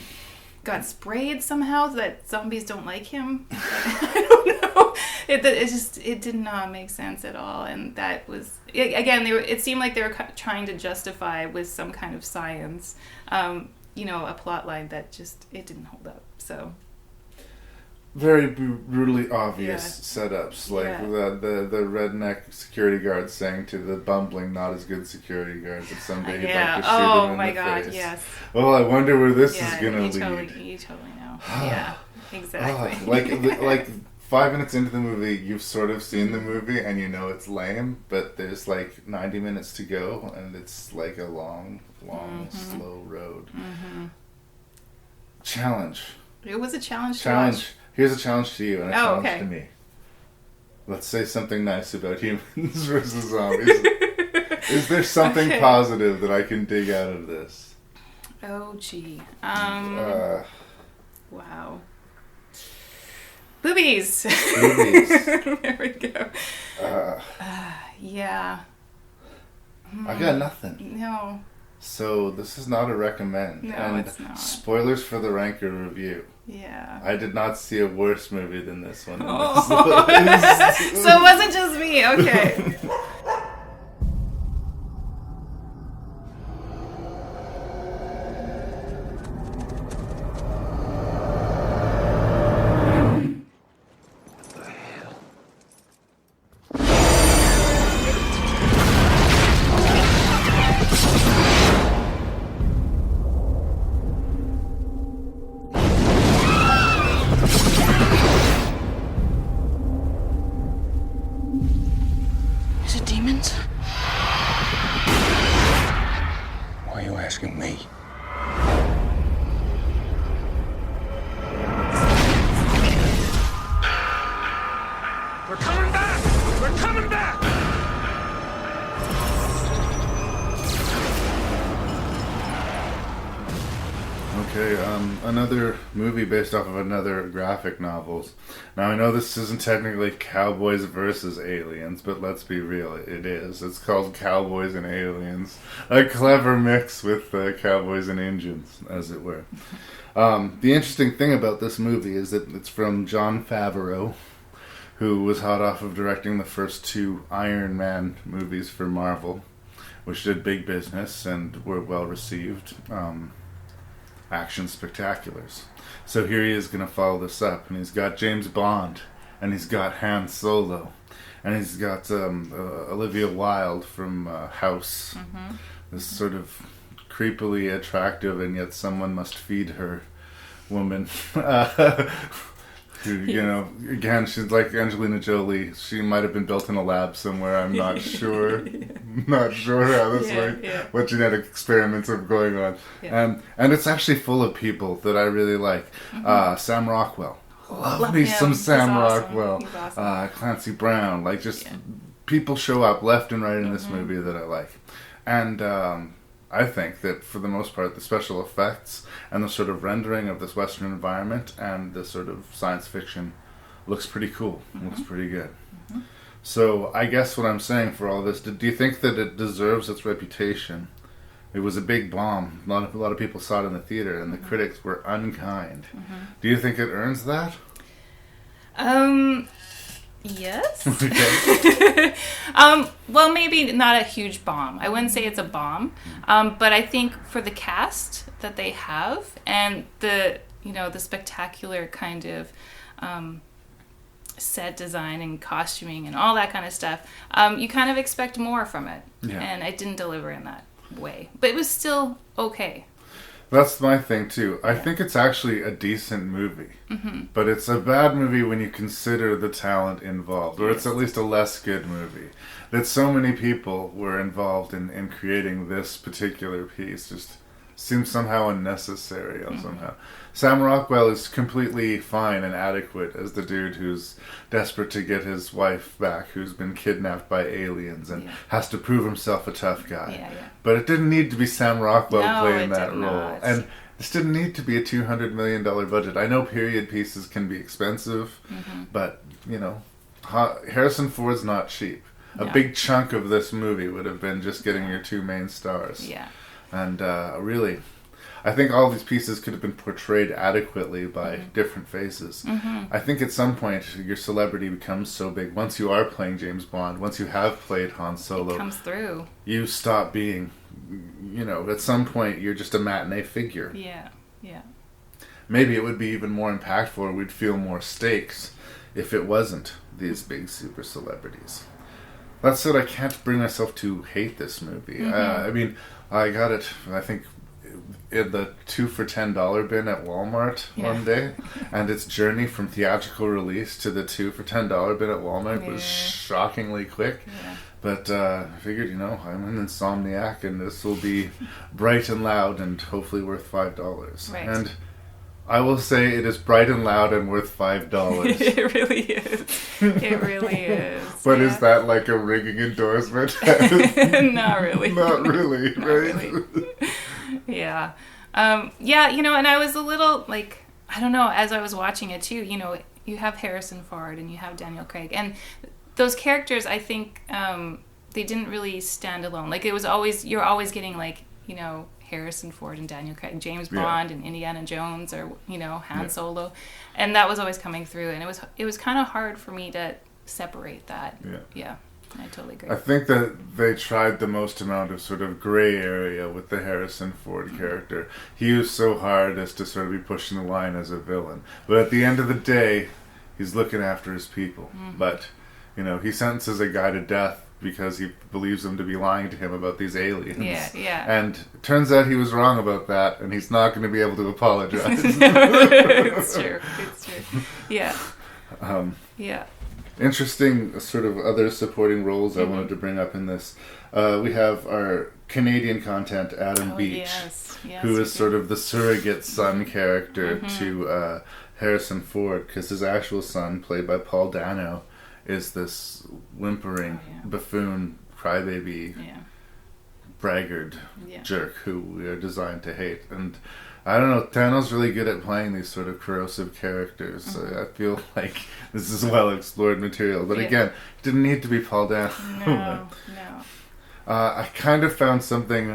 got sprayed somehow that zombies don't like him. I don't know. It did not make sense at all. And that was, again, it seemed like they were trying to justify with some kind of science, a plot line that it didn't hold up. So... very brutally obvious setups, the redneck security guard saying to the bumbling, not as good security guard that someday he'd like to shoot him in the face. God, yes. Well, I wonder where this is going to lead. You totally know. Yeah, exactly. Like 5 minutes into the movie, you've sort of seen the movie and you know it's lame, but there's 90 minutes to go, and it's a long, slow road. Mm-hmm. Challenge. It was a challenge to watch. Here's a challenge to you and a challenge to me. Let's say something nice about humans versus zombies. Is there something positive that I can dig out of this? Oh, gee. Wow. Boobies. There we go. Yeah. I got nothing. No. So this is not a recommend. No, and it's not. Spoilers for the Ranker review. Yeah. I did not see a worse movie than this one. Oh. So it wasn't just me. Okay. Is it demons? Why are you asking me? We're coming back! We're coming back! Okay, another movie based off of another graphic novels. Now I know this isn't technically Cowboys versus Aliens, but let's be real, it is. It's called Cowboys and Aliens. A clever mix with Cowboys and Indians, as it were. The interesting thing about this movie is that it's from Jon Favreau, who was hot off of directing the first 2 Iron Man movies for Marvel, which did big business and were well received. Action spectaculars. So here he is going to follow this up, and he's got James Bond, and he's got Han Solo, and he's got Olivia Wilde from House, this sort of creepily attractive and yet someone must feed her woman. Who, you know, again, she's like Angelina Jolie. She might have been built in a lab somewhere. I'm not sure. Not sure how this works. What genetic experiments are going on. And it's actually full of people that I really like. Sam Rockwell. Love me some Sam Rockwell. Awesome. Clancy Brown. Like, just people show up left and right in this movie that I like. And I think that for the most part, the special effects and the sort of rendering of this Western environment and the sort of science fiction looks pretty cool. Looks pretty good. So I guess what I'm saying for all this, do you think that it deserves its reputation? It was a big bomb. A lot of people saw it in the theater, and the critics were unkind. Do you think it earns that? Yes. Well, maybe not a huge bomb. I wouldn't say it's a bomb, but I think for the cast that they have and the spectacular kind of set design and costuming and all that kind of stuff, you kind of expect more from it, and it didn't deliver in that way. But it was still okay. That's my thing too. I think it's actually a decent movie, but it's a bad movie when you consider the talent involved, or it's at least a less good movie. That so many people were involved in creating this particular piece just seems somehow unnecessary somehow. Sam Rockwell is completely fine and adequate as the dude who's desperate to get his wife back, who's been kidnapped by aliens and has to prove himself a tough guy. But it didn't need to be Sam Rockwell playing that role. Not. And this didn't need to be a $200 million budget. I know period pieces can be expensive, but, you know, Harrison Ford's not cheap. A big chunk of this movie would have been just getting your 2 main stars. And really, I think all these pieces could have been portrayed adequately by different faces. I think at some point your celebrity becomes so big. Once you are playing James Bond, once you have played Han Solo, it comes through. You stop being, you know, at some point you're just a matinee figure. Maybe it would be even more impactful, or we'd feel more stakes if it wasn't these big super celebrities. That said, I can't bring myself to hate this movie. I mean, I got it, I think, in the 2 for $10 bin at Walmart one day, and its journey from theatrical release to the 2 for $10 bin at Walmart was shockingly quick. But I figured, you know, I'm an insomniac, and this will be bright and loud and hopefully worth $5. And I will say it is bright and loud and worth $5. It really is. It really is. But is that like a ringing endorsement? Not really. Not really, Not right? really. Yeah. Yeah, and I was a little, like, I don't know, as I was watching it too, you have Harrison Ford and you have Daniel Craig. And those characters, I think, they didn't really stand alone. Like, you're always getting, like, Harrison Ford and Daniel Craig, James Bond and Indiana Jones, or, Han Solo. And that was always coming through. And it was kind of hard for me to separate that. Yeah. I totally agree. I think that they tried the most amount of sort of gray area with the Harrison Ford character. He was so hard as to sort of be pushing the line as a villain. But at the end of the day, he's looking after his people. But, he sentences a guy to death because he believes him to be lying to him about these aliens. Yeah. And it turns out he was wrong about that, and he's not going to be able to apologize. It's true. Yeah. Yeah. Interesting sort of other supporting roles I wanted to bring up in this. We have our Canadian content, Adam Beach, who is sort of the surrogate son character to Harrison Ford, because his actual son, played by Paul Dano, is this whimpering buffoon, crybaby, braggart jerk who we are designed to hate. And I don't know, Dano's really good at playing these sort of corrosive characters. I feel like this is well-explored material. But again, it didn't need to be Paul Dano. No. I kind of found something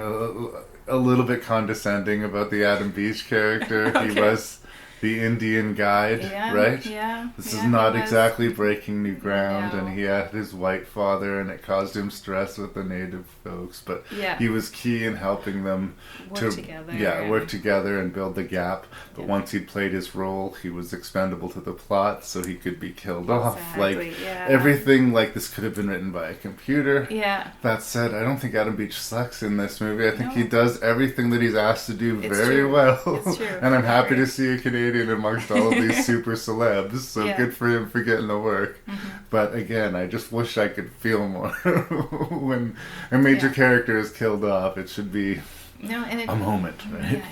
a little bit condescending about the Adam Beach character. He was the Indian guide, right? Yeah. This is not exactly breaking new ground, and he had his white father, and it caused him stress with the native folks. But he was key in helping them work together and build the gap. But once he'd played his role, he was expendable to the plot, so he could be killed off. Like everything, like this could have been written by a computer. Yeah. That said, I don't think Adam Beach sucks in this movie. I think he does everything that he's asked to do very well. It's true. And I'm happy to see a Canadian amongst all of these super celebs, so good for him for getting to work. But again, I just wish I could feel more. When a major character is killed off, it should be a moment, right?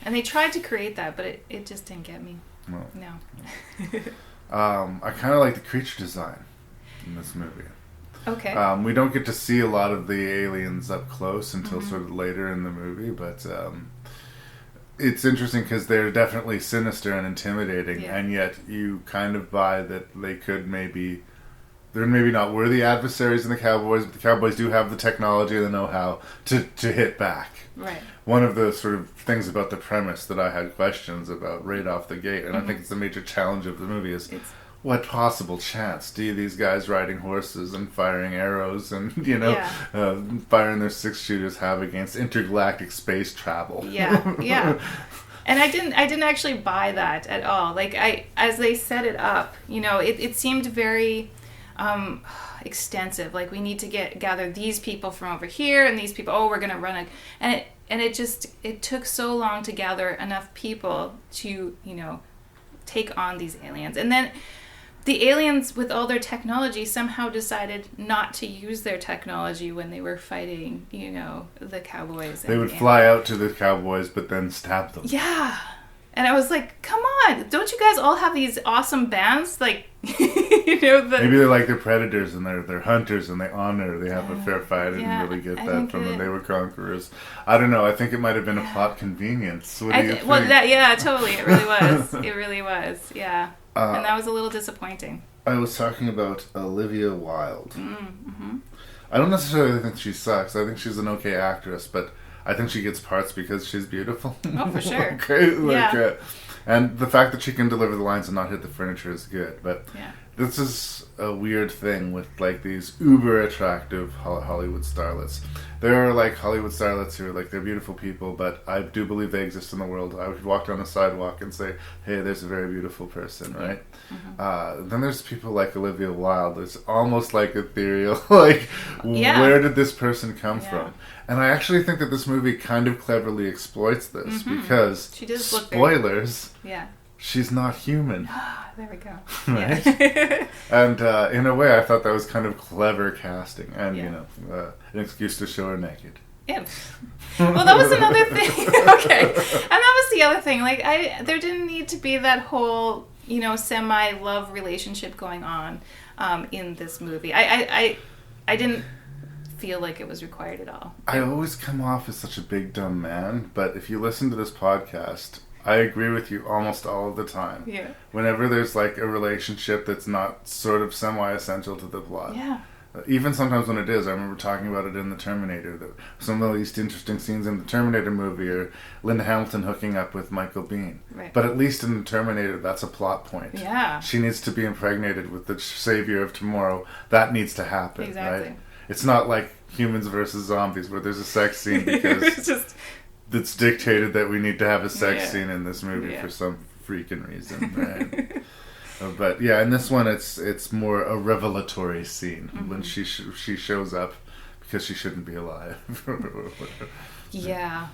And they tried to create that, but it just didn't get me. No. I kind of like the creature design in this movie. Okay. We don't get to see a lot of the aliens up close until sort of later in the movie, but it's interesting because they're definitely sinister and intimidating, and yet you kind of buy that they're maybe not worthy adversaries in the Cowboys, but the Cowboys do have the technology and the know-how to hit back. Right. One of the sort of things about the premise that I had questions about right off the gate, and I think it's the major challenge of the movie, is what possible chance do these guys riding horses and firing arrows and firing their 6-shooters have against intergalactic space travel? Yeah. And I didn't actually buy that at all. Like, as they set it up, it seemed very extensive. Like, we need to gather these people from over here and these people. Oh, we're gonna run and it took so long to gather enough people to take on these aliens, and then the aliens, with all their technology, somehow decided not to use their technology when they were fighting, the Cowboys. They would fly out to the Cowboys, but then stab them. Yeah. And I was like, come on, don't you guys all have these awesome bands? Like, maybe they're like they're predators and they're hunters and they have a fair fight. I didn't really get that from them. They were conquerors. I don't know. I think it might have been a plot convenience. What do you think? Well, totally. It really was. It really was. Yeah. And that was a little disappointing. I was talking about Olivia Wilde. I don't necessarily think she sucks. I think she's an okay actress, but I think she gets parts because she's beautiful. Oh, for sure. Okay. And the fact that she can deliver the lines and not hit the furniture is good. But this is a weird thing with like these uber attractive Hollywood starlets. There are like Hollywood starlets who are like, they're beautiful people, but I do believe they exist in the world. I would walk down the sidewalk and say, hey, there's a very beautiful person, right? Then there's people like Olivia Wilde. It's almost like ethereal. Like, where did this person come from? And I actually think that this movie kind of cleverly exploits this because, she does look spoilers, very... she's not human. There we go. Right? And in a way, I thought that was kind of clever casting and, an excuse to show her naked. Yeah. Well, that was another thing. Okay. And that was the other thing. Like, there didn't need to be that whole, semi-love relationship going on in this movie. I didn't feel like it was required at all. I always come off as such a big dumb man, but if you listen to this podcast, I agree with you almost all of the time. Yeah. Whenever there's like a relationship that's not sort of semi-essential to the plot. Yeah. Even sometimes when it is. I remember talking about it in The Terminator. That some of the least interesting scenes in the Terminator movie are Linda Hamilton hooking up with Michael Biehn. Right. But at least in The Terminator, that's a plot point. Yeah. She needs to be impregnated with the savior of tomorrow. That needs to happen, Exactly. right? It's not like Humans versus Zombies where there's a sex scene because it's dictated that we need to have a sex scene in this movie for some freaking reason, right? But yeah, in this one, it's more a revelatory scene when she shows up because she shouldn't be alive. Yeah.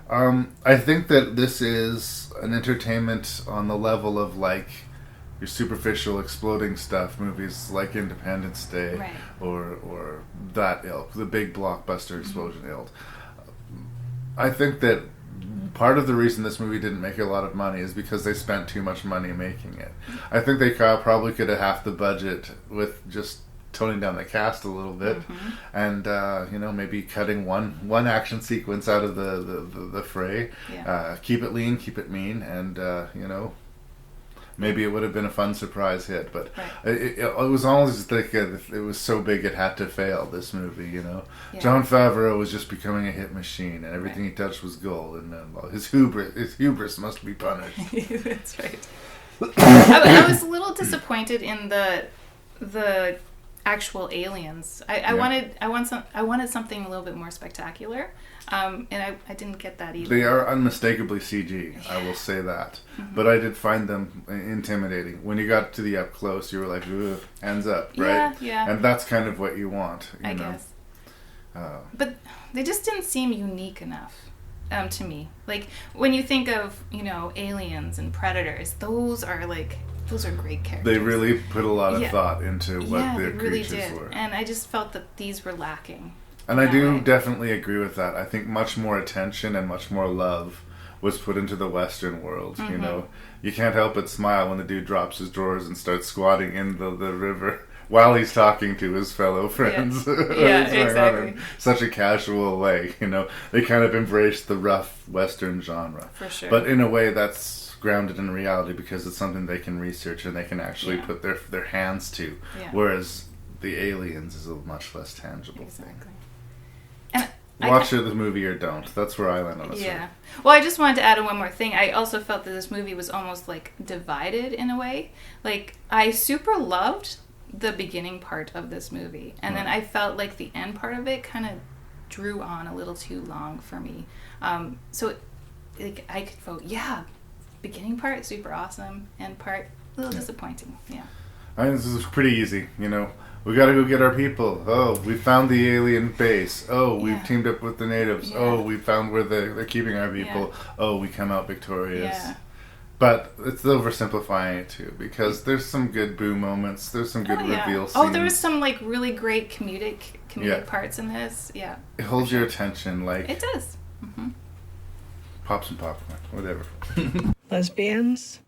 I think that this is an entertainment on the level of like your superficial exploding stuff movies like Independence Day or that ilk, the big blockbuster explosion ilk. I think that part of the reason this movie didn't make a lot of money is because they spent too much money making it. I think they probably could have halved the budget with just toning down the cast a little bit and maybe cutting one action sequence out of the fray. Keep it lean, keep it mean, and maybe it would have been a fun surprise hit, but it was almost like it was so big it had to fail, this movie, Jon Favreau was just becoming a hit machine, and everything he touched was gold, and his hubris must be punished. That's right. I was a little disappointed in the actual aliens. I wanted something a little bit more spectacular. And I didn't get that either. They are unmistakably CG, I will say that. But I did find them intimidating. When you got to the up close, you were like, ugh, hands up, right? Yeah. And that's kind of what you want, I guess. But they just didn't seem unique enough to me. Like, when you think of, aliens and predators, those are great characters. They really put a lot of thought into what their really creatures were. And I just felt that these were lacking. And I do definitely agree with that. I think much more attention and much more love was put into the Western world. You can't help but smile when the dude drops his drawers and starts squatting in the river while he's talking to his fellow friends. Yeah, exactly. In such a casual way, They kind of embraced the rough Western genre. For sure. But in a way that's grounded in reality because it's something they can research and they can actually put their hands to. Yeah. Whereas the aliens is a much less tangible thing. And watch the movie or don't. That's where I land on this. Yeah. Well, I just wanted to add one more thing. I also felt that this movie was almost like divided in a way. Like, I super loved the beginning part of this movie, and then I felt like the end part of it kind of drew on a little too long for me. So, like, I could vote, beginning part super awesome, end part a little disappointing. Yeah. I think this is pretty easy. We gotta go get our people. Oh, we found the alien base. Oh, we've teamed up with the natives. Oh, we found where they're keeping our people. Oh, we come out victorious. Yeah. But it's oversimplifying it too, because there's some good boo moments. There's some good reveal scenes. Oh, there was some like really great comedic parts in this. Yeah. It holds your attention, like it does. Pop some popcorn, whatever. Lesbians.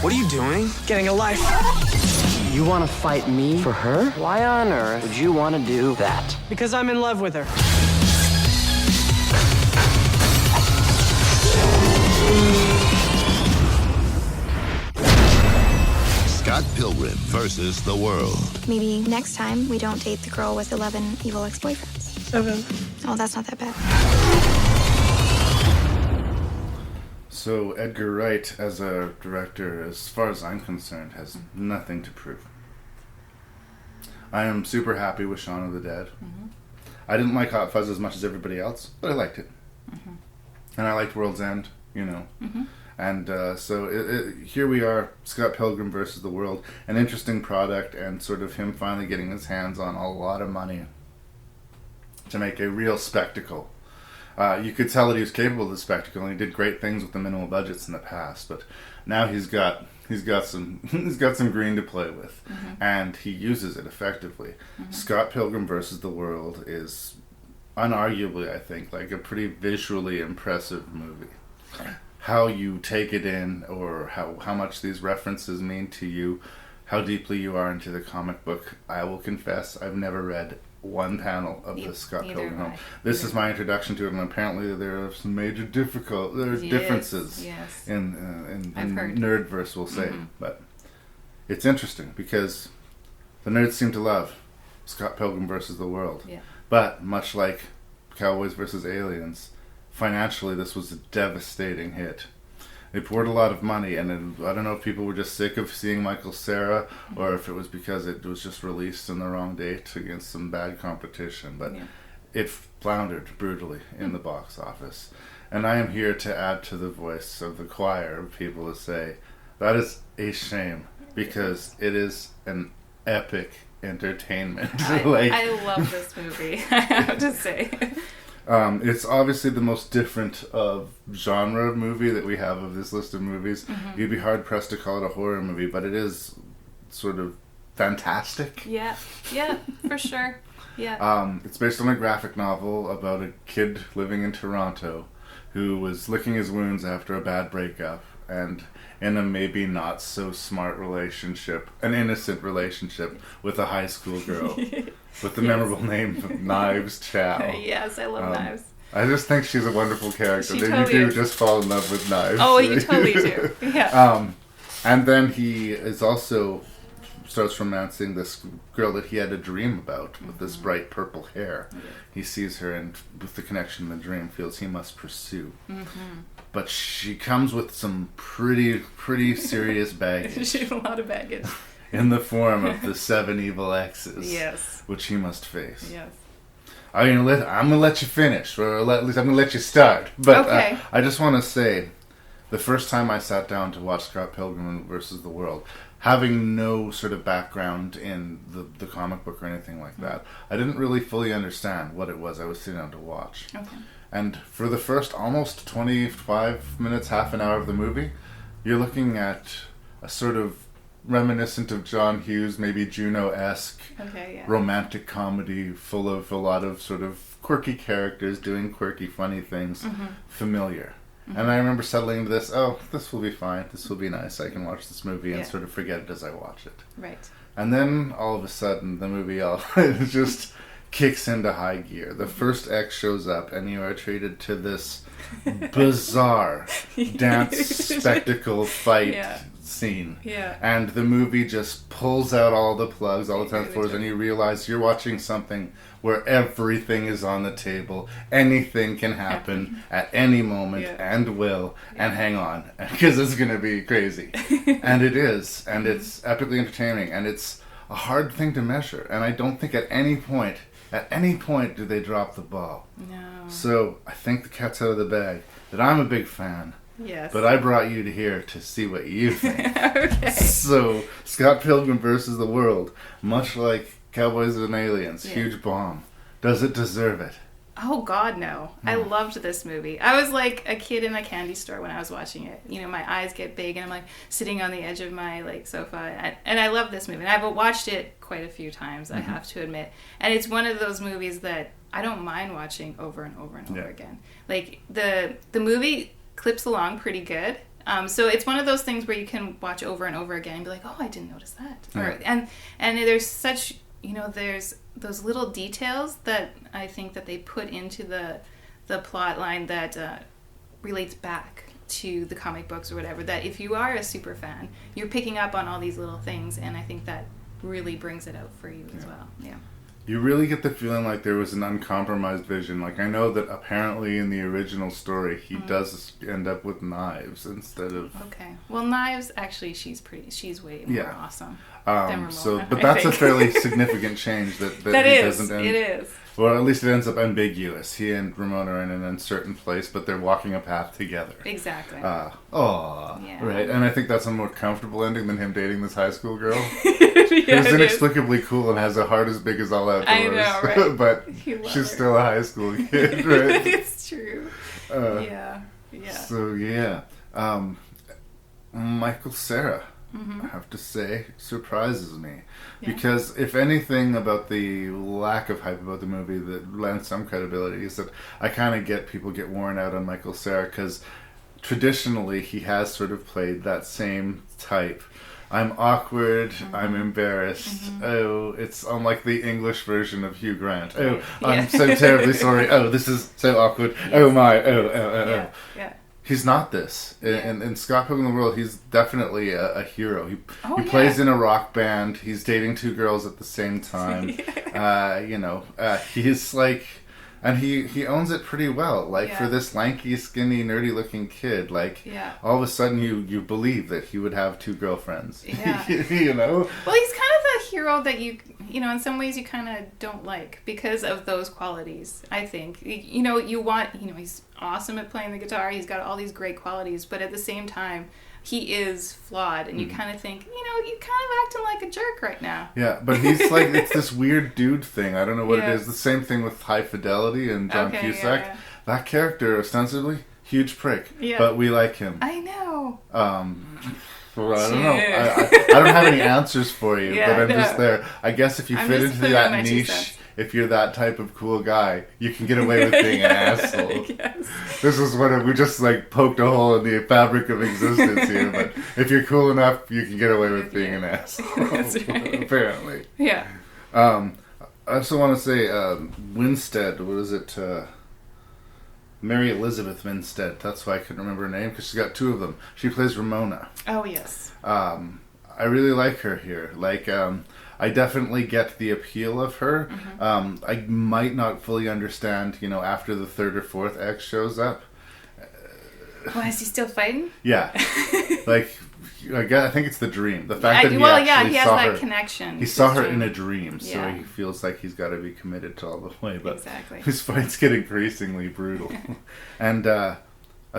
What are you doing? Getting a life. You want to fight me for her? Why on earth would you want to do that? Because I'm in love with her. Scott Pilgrim versus the world. Maybe next time we don't date the girl with 11 evil ex-boyfriends. 7. Oh, that's not that bad. So Edgar Wright, as a director, as far as I'm concerned, has nothing to prove. I am super happy with Shaun of the Dead. I didn't like Hot Fuzz as much as everybody else, but I liked it. And I liked World's End, And so here we are, Scott Pilgrim versus the world, an interesting product, and sort of him finally getting his hands on a lot of money to make a real spectacle. You could tell that he was capable of the spectacle, and he did great things with the minimal budgets in the past. But now he's got some green to play with, and he uses it effectively. Scott Pilgrim versus the world is unarguably, I think, like a pretty visually impressive movie. How you take it in, or how much these references mean to you, how deeply you are into the comic book. I will confess, I've never read one panel of the Scott Pilgrim. This is my introduction to it, and apparently there are some major differences in nerdverse, we'll say. But it's interesting because the nerds seem to love Scott Pilgrim versus the World. Yeah. But much like Cowboys versus Aliens, financially this was a devastating hit. They poured a lot of money, and I don't know if people were just sick of seeing Michael Cera, or if it was because it was just released in the wrong date against some bad competition, but it floundered brutally in the box office. And I am here to add to the voice of the choir of people to say, that is a shame, because it is an epic entertainment. I love this movie, I have to say. It's obviously the most different of genre movie that we have of this list of movies. You'd be hard pressed to call it a horror movie, but it is sort of fantastic. Yeah, for sure. Yeah. It's based on a graphic novel about a kid living in Toronto who was licking his wounds after a bad breakup, and in a maybe not so smart relationship, an innocent relationship with a high school girl with the memorable name of Knives Chow. Yes, I love Knives. I just think she's a wonderful character. She Then totally you do is. just fall in love with Knives. Oh, you totally do. Yeah. And then he is also starts romancing this girl that he had a dream about with this bright purple hair. He sees her, and with the connection in the dream, feels he must pursue. But she comes with some pretty serious baggage. She has a lot of baggage. In the form of the 7 evil exes. Yes. Which he must face. Yes. I'm going to let you finish, or at least I'm going to let you start. But okay. I just want to say, the first time I sat down to watch Scott Pilgrim versus the World, having no sort of background in the comic book or anything like that, I didn't really fully understand what it was I was sitting down to watch. Okay. And for the first almost 25 minutes, half an hour of the movie, you're looking at a sort of reminiscent of John Hughes, maybe Juno-esque romantic comedy full of a lot of sort of quirky characters doing quirky, funny things, familiar. And I remember settling into this, this will be fine, this will be nice, I can watch this movie and sort of forget it as I watch it. Right. And then, all of a sudden, the movie just kicks into high gear. The first X shows up, and you are treated to this bizarre dance spectacle fight scene. Yeah. And the movie just pulls out all the plugs, all the time forwards, and you realize you're watching something where everything is on the table. Anything can happen at any moment, and will, and hang on, because it's going to be crazy. And it is, and it's epically entertaining, and it's a hard thing to measure, and I don't think at any point do they drop the ball. No. So I think the cat's out of the bag, that I'm a big fan. Yes. But I brought you to here to see what you think. Okay. So, Scott Pilgrim versus the World, much like Cowboys and Aliens, huge bomb. Does it deserve it? Oh, God, no. I loved this movie. I was like a kid in a candy store when I was watching it. You know, my eyes get big and I'm like sitting on the edge of my sofa. And I love this movie. And I've watched it quite a few times, I have to admit. And it's one of those movies that I don't mind watching over and over and over again. Like, the movie clips along pretty good. So it's one of those things where you can watch over and over again and be like, oh, I didn't notice that. Yeah. And there's such, there's those little details that I think that they put into the plot line that relates back to the comic books or whatever, that if you are a super fan, you're picking up on all these little things, and I think that really brings it out for you as well. Yeah. You really get the feeling like there was an uncompromised vision. Like, I know that apparently in the original story, he does end up with knives instead of... Okay. Well, Knives, actually, she's way more awesome than Ramona, but that's a fairly significant change that doesn't end... It is. Well, at least it ends up ambiguous. He and Ramona are in an uncertain place, but they're walking a path together. Exactly. Yeah. Right. And I think that's a more comfortable ending than him dating this high school girl. Who's inexplicably cool and has a heart as big as all outdoors. I know, right? But she's still a high school kid, right? It's true. Yeah. So, Michael Cera. I have to say, surprises me. Yeah. Because if anything about the lack of hype about the movie that lends some credibility is that I kind of get people get worn out on Michael Cera because traditionally he has sort of played that same type. I'm awkward, I'm embarrassed. Oh, it's unlike the English version of Hugh Grant. Oh, I'm so terribly sorry. Oh, this is so awkward. Yes. Oh my, oh. Yeah. He's not this. In Scott Pilgrim in the World, he's definitely a hero. He plays in a rock band. He's dating 2 girls at the same time. He's like... And he owns it pretty well. Like, for this lanky, skinny, nerdy-looking kid, like, all of a sudden you believe that he would have 2 girlfriends. Yeah. You know? Well, he's kind of the hero that you in some ways you kind of don't like because of those qualities, I think. He's awesome at playing the guitar. He's got all these great qualities. But at the same time, he is flawed. And you kind of think, you're kind of acting like a jerk right now. Yeah, but he's like, it's this weird dude thing. I don't know what it is. The same thing with High Fidelity and John Cusack. Yeah. That character, ostensibly, huge prick. Yeah. But we like him. I know. Well, I don't know. I don't have any answers for you, but I'm just there. I guess if you fit into that niche, if you're that type of cool guy, you can get away with being an asshole. Yes. This is we just like poked a hole in the fabric of existence here, but if you're cool enough, you can get away with being an asshole. That's right. Apparently. Yeah. I also want to say, Winstead, what is it? Mary Elizabeth Winstead. That's why I couldn't remember her name, because she's got 2 of them. She plays Ramona. Oh, yes. I really like her here. Like, I definitely get the appeal of her. I might not fully understand, after the 3rd or 4th X shows up. Well, is he still fighting? Yeah. Like, I think it's the dream. The fact that he has that connection. He saw her in a dream, so he feels like he's got to be committed to all the way. But his fights get increasingly brutal. And a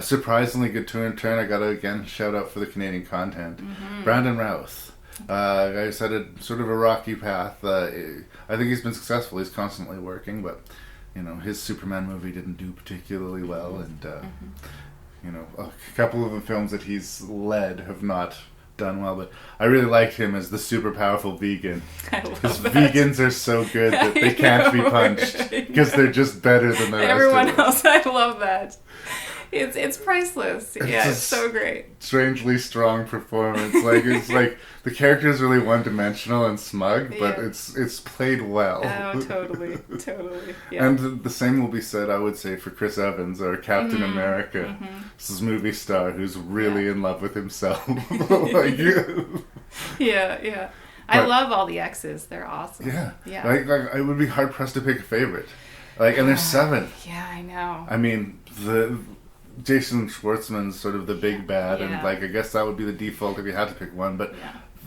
surprisingly good turn. I got to, again, shout out for the Canadian content. Brandon Routh. Guys had a sort of a rocky path. I think he's been successful. He's constantly working, but his Superman movie didn't do particularly well, and a couple of the films that he's led have not done well. But I really liked him as the super powerful vegan. Because vegans are so good that they can't be punched because they're just better than the rest of everyone else. I love that. It's priceless. It's so great. Strangely strong performance. It's like the character is really one-dimensional and smug, but it's played well. Oh, totally. Yeah. And the same will be said, I would say, for Chris Evans or Captain America. This is a movie star who's really in love with himself. Like you. Yeah. I love all the X's. They're awesome. Yeah. Like I would be hard pressed to pick a favorite. And there's 7. Yeah, I know. I mean, Jason Schwartzman's sort of the big bad, and I guess that would be the default if you had to pick one, but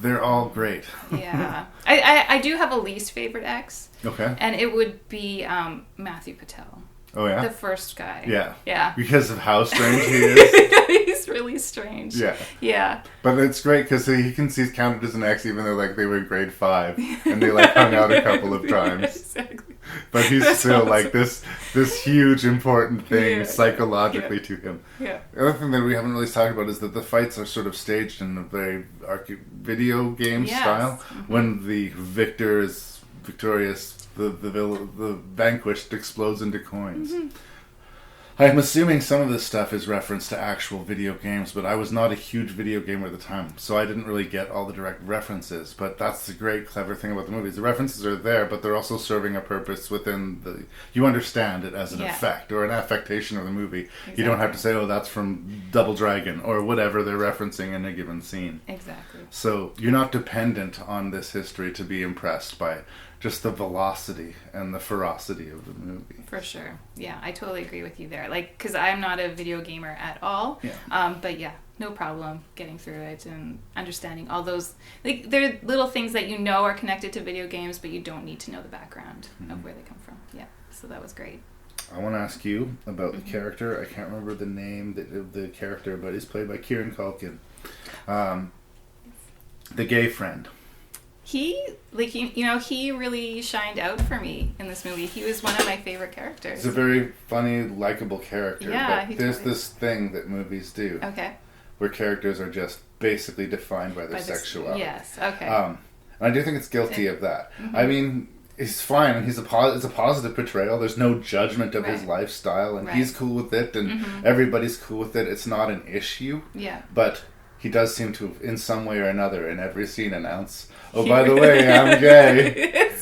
they're all great. Yeah. I do have a least favorite X. Okay. And it would be Matthew Patel. Oh, yeah? The first guy. Yeah. Because of how strange he is. He's really strange. Yeah. But it's great because he's counted as an X even though they were in grade 5 and they hung out a couple of times. Exactly. But he's still this huge important thing psychologically to him. Yeah. The other thing that we haven't really talked about is that the fights are sort of staged in a very video game style. When the victor is victorious, the vanquished explodes into coins. I'm assuming some of this stuff is reference to actual video games, but I was not a huge video gamer at the time, so I didn't really get all the direct references. But that's the great, clever thing about the movies. The references are there, but they're also serving a purpose within you understand it as an effect or an affectation of the movie. Exactly. You don't have to say, oh, that's from Double Dragon or whatever they're referencing in a given scene. Exactly. So you're not dependent on this history to be impressed by just the velocity and the ferocity of the movie. For sure. Yeah, I totally agree with you there. Because I'm not a video gamer at all. Yeah. But no problem getting through it and understanding all those. They're little things that are connected to video games, but you don't need to know the background of where they come from. Yeah, so that was great. I want to ask you about the character. I can't remember the name of the character, but he's played by Kieran Culkin. The gay friend. He really shined out for me in this movie. He was one of my favorite characters. He's a very funny, likable character. Yeah, but there's this thing that movies do. Okay. where characters are just basically defined by their sexuality. Yes, okay. And I do think it's guilty of that. I mean, he's fine, and it's a positive portrayal. There's no judgment of his lifestyle, and he's cool with it, and everybody's cool with it. It's not an issue. Yeah. But he does seem to, in some way or another, in every scene announce, "Oh, by the way, I'm gay."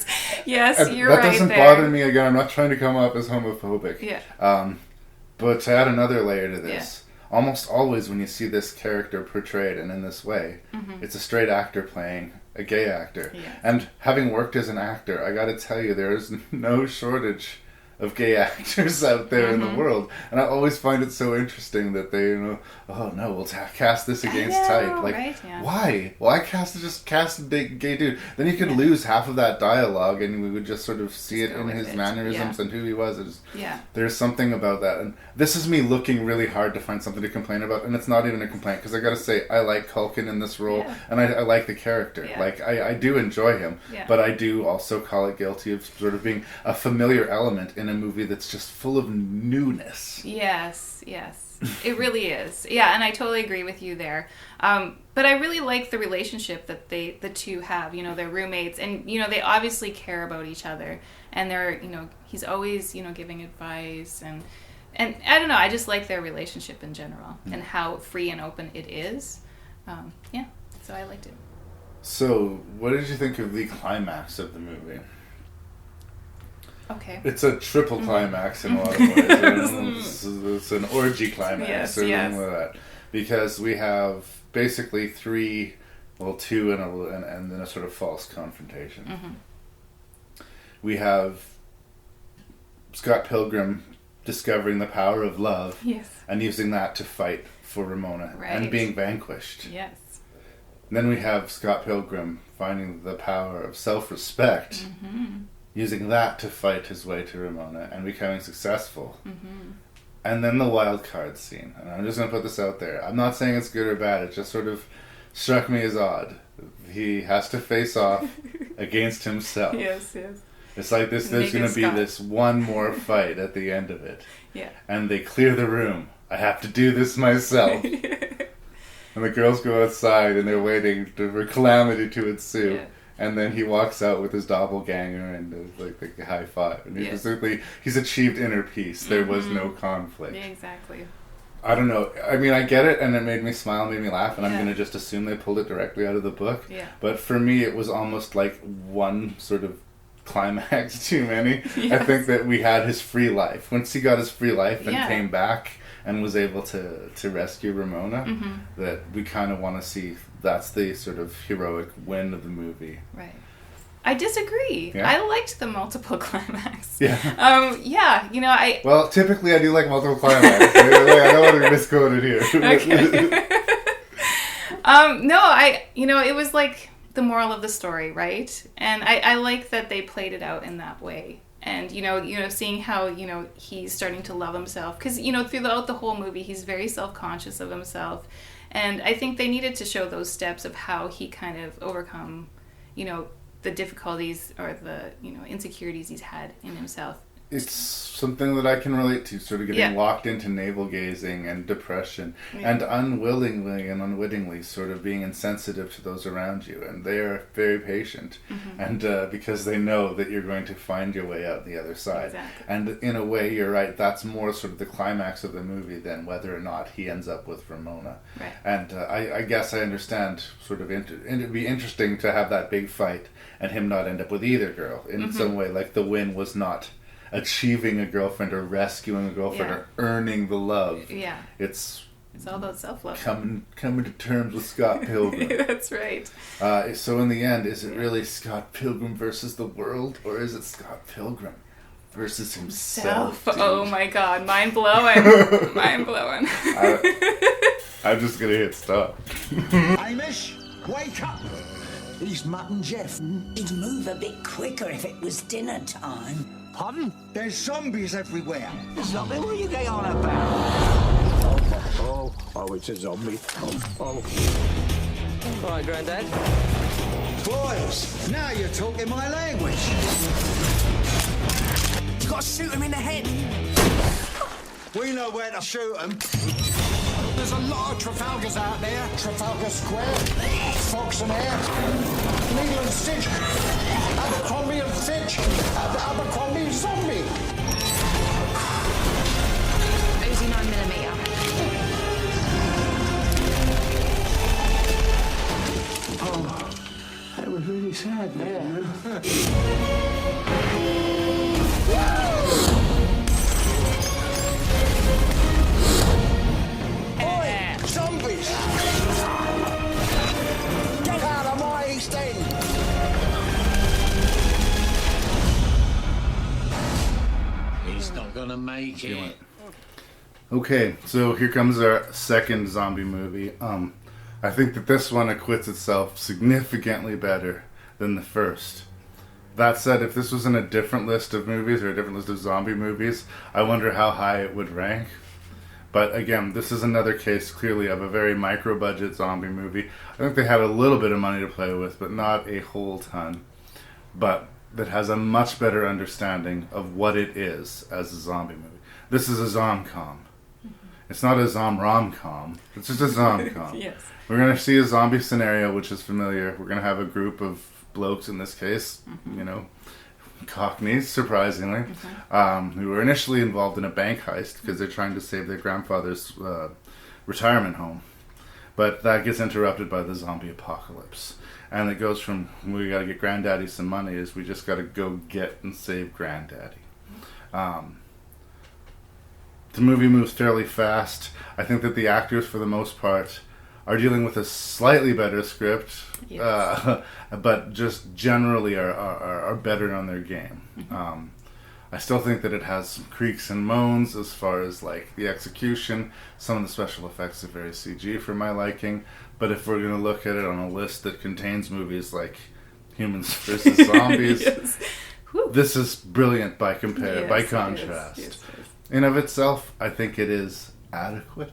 Yes, and you're right. That doesn't bother me. Again, I'm not trying to come off as homophobic. Yeah. But to add another layer to this, almost always when you see this character portrayed and in this way, it's a straight actor playing a gay actor. Yes. And having worked as an actor, I gotta tell you, there is no shortage of gay actors out there in the world. And I always find it so interesting that they, oh no, we'll cast this against type. Like, right? why? Why cast a big gay dude? Then you could lose half of that dialogue and we would just sort of see it in his mannerisms and who he was. There's something about that. And this is me looking really hard to find something to complain about. And it's not even a complaint, because I gotta say, I like Culkin in this role, and I like the character. Like, I do enjoy him, but I do also call it guilty of sort of being a familiar element in a movie that's just full of newness. Yes, it really is. Yeah, and I totally agree with you there. But I really like the relationship that the two have. They're roommates, and they obviously care about each other, and they're he's always giving advice, and I don't know, I just like their relationship in general and how free and open it is. So I liked it. So what did you think of the climax of the movie? Okay. It's a triple climax in a lot of ways. It's an orgy climax or something like that. Because we have basically two and then a sort of false confrontation. We have Scott Pilgrim discovering the power of love and using that to fight for Ramona and being vanquished. Yes. And then we have Scott Pilgrim finding the power of self-respect, using that to fight his way to Ramona and becoming successful. And then the wild card scene. And I'm just going to put this out there. I'm not saying it's good or bad. It just sort of struck me as odd. He has to face off against himself. Yes. It's like there's going to be this one more fight at the end of it. Yeah. And they clear the room. I have to do this myself. And the girls go outside and they're waiting for calamity to ensue. Yeah. And then he walks out with his doppelganger and does like a high five. And he's achieved inner peace. There was no conflict. Yeah, exactly. I don't know. I mean, I get it, and it made me smile, made me laugh, and I'm going to just assume they pulled it directly out of the book. Yeah. But for me, it was almost like one sort of climax too many. Yes. I think that we had his free life. Once he got his free life and came back and was able to rescue Ramona, that we kind of want to see. That's the sort of heroic win of the movie. Right. I disagree. Yeah? I liked the multiple climax. Yeah. Well, typically I do like multiple climax. I don't want to be misquoted here. Okay. No, it was like the moral of the story, right? And I like that they played it out in that way. And, seeing how, he's starting to love himself. Because, throughout the whole movie, he's very self-conscious of himself. And I think they needed to show those steps of how he kind of overcome, the difficulties or the, insecurities he's had in himself. It's something that I can relate to, sort of getting locked into navel-gazing and depression and unwillingly and unwittingly sort of being insensitive to those around you. And they are very patient and because they know that you're going to find your way out the other side. Exactly. And in a way, you're right, that's more sort of the climax of the movie than whether or not he ends up with Ramona. Right. And I guess I understand sort of, it'd be interesting to have that big fight and him not end up with either girl in some way, like the win was not achieving a girlfriend or rescuing a girlfriend or earning the love. Yeah. It's all about self-love. Coming to terms with Scott Pilgrim. That's right. So in the end, is it really Scott Pilgrim versus the world, or is it Scott Pilgrim versus himself? Oh my God, mind blowing. Mind blowing. I'm just gonna hit stop. Hamish, wake up. He's Mutt and Jeff. He'd move a bit quicker if it was dinner time. Pardon? There's zombies everywhere. Zombie? What are you going on about? Oh, it's a zombie. Oh. All right, Grandad. Boys, now you're talking my language. You gotta shoot him in the head. We know where to shoot him. there's a lot of Trafalgars out there. Trafalgar Square, Fox and Hare, Needle and Stitch, Abercrombie and Fitch, Abercrombie and Zombie. 89mm. Oh, that was really sad, man. Oi, zombies! Get out of my East End! He's not gonna make it. Okay, so here comes our second zombie movie. I think that this one acquits itself significantly better than the first. That said, if this was in a different list of movies or a different list of zombie movies, I wonder how high it would rank. But again, this is another case clearly of a very micro-budget zombie movie. I think they had a little bit of money to play with, but not a whole ton. But that has a much better understanding of what it is as a zombie movie. This is a zom-com. It's not a zom-rom-com. It's just a zom-com. Yes. We're going to see a zombie scenario, which is familiar. We're going to have a group of blokes, in this case, you know, Cockneys, surprisingly, who were initially involved in a bank heist because they're trying to save their grandfather's retirement home. But that gets interrupted by the zombie apocalypse. And it goes from, we got to get Granddaddy some money, is we just got to go get and save Granddaddy. The movie moves fairly fast. I think that the actors, for the most part, are dealing with a slightly better script, yes. But just generally are better on their game. I still think that it has some creaks and moans as far as like the execution. Some of the special effects are very CG for my liking. But if we're going to look at it on a list that contains movies like Humans vs. Zombies, yes. This is brilliant by contrast. Yes. In of itself, I think it is adequate.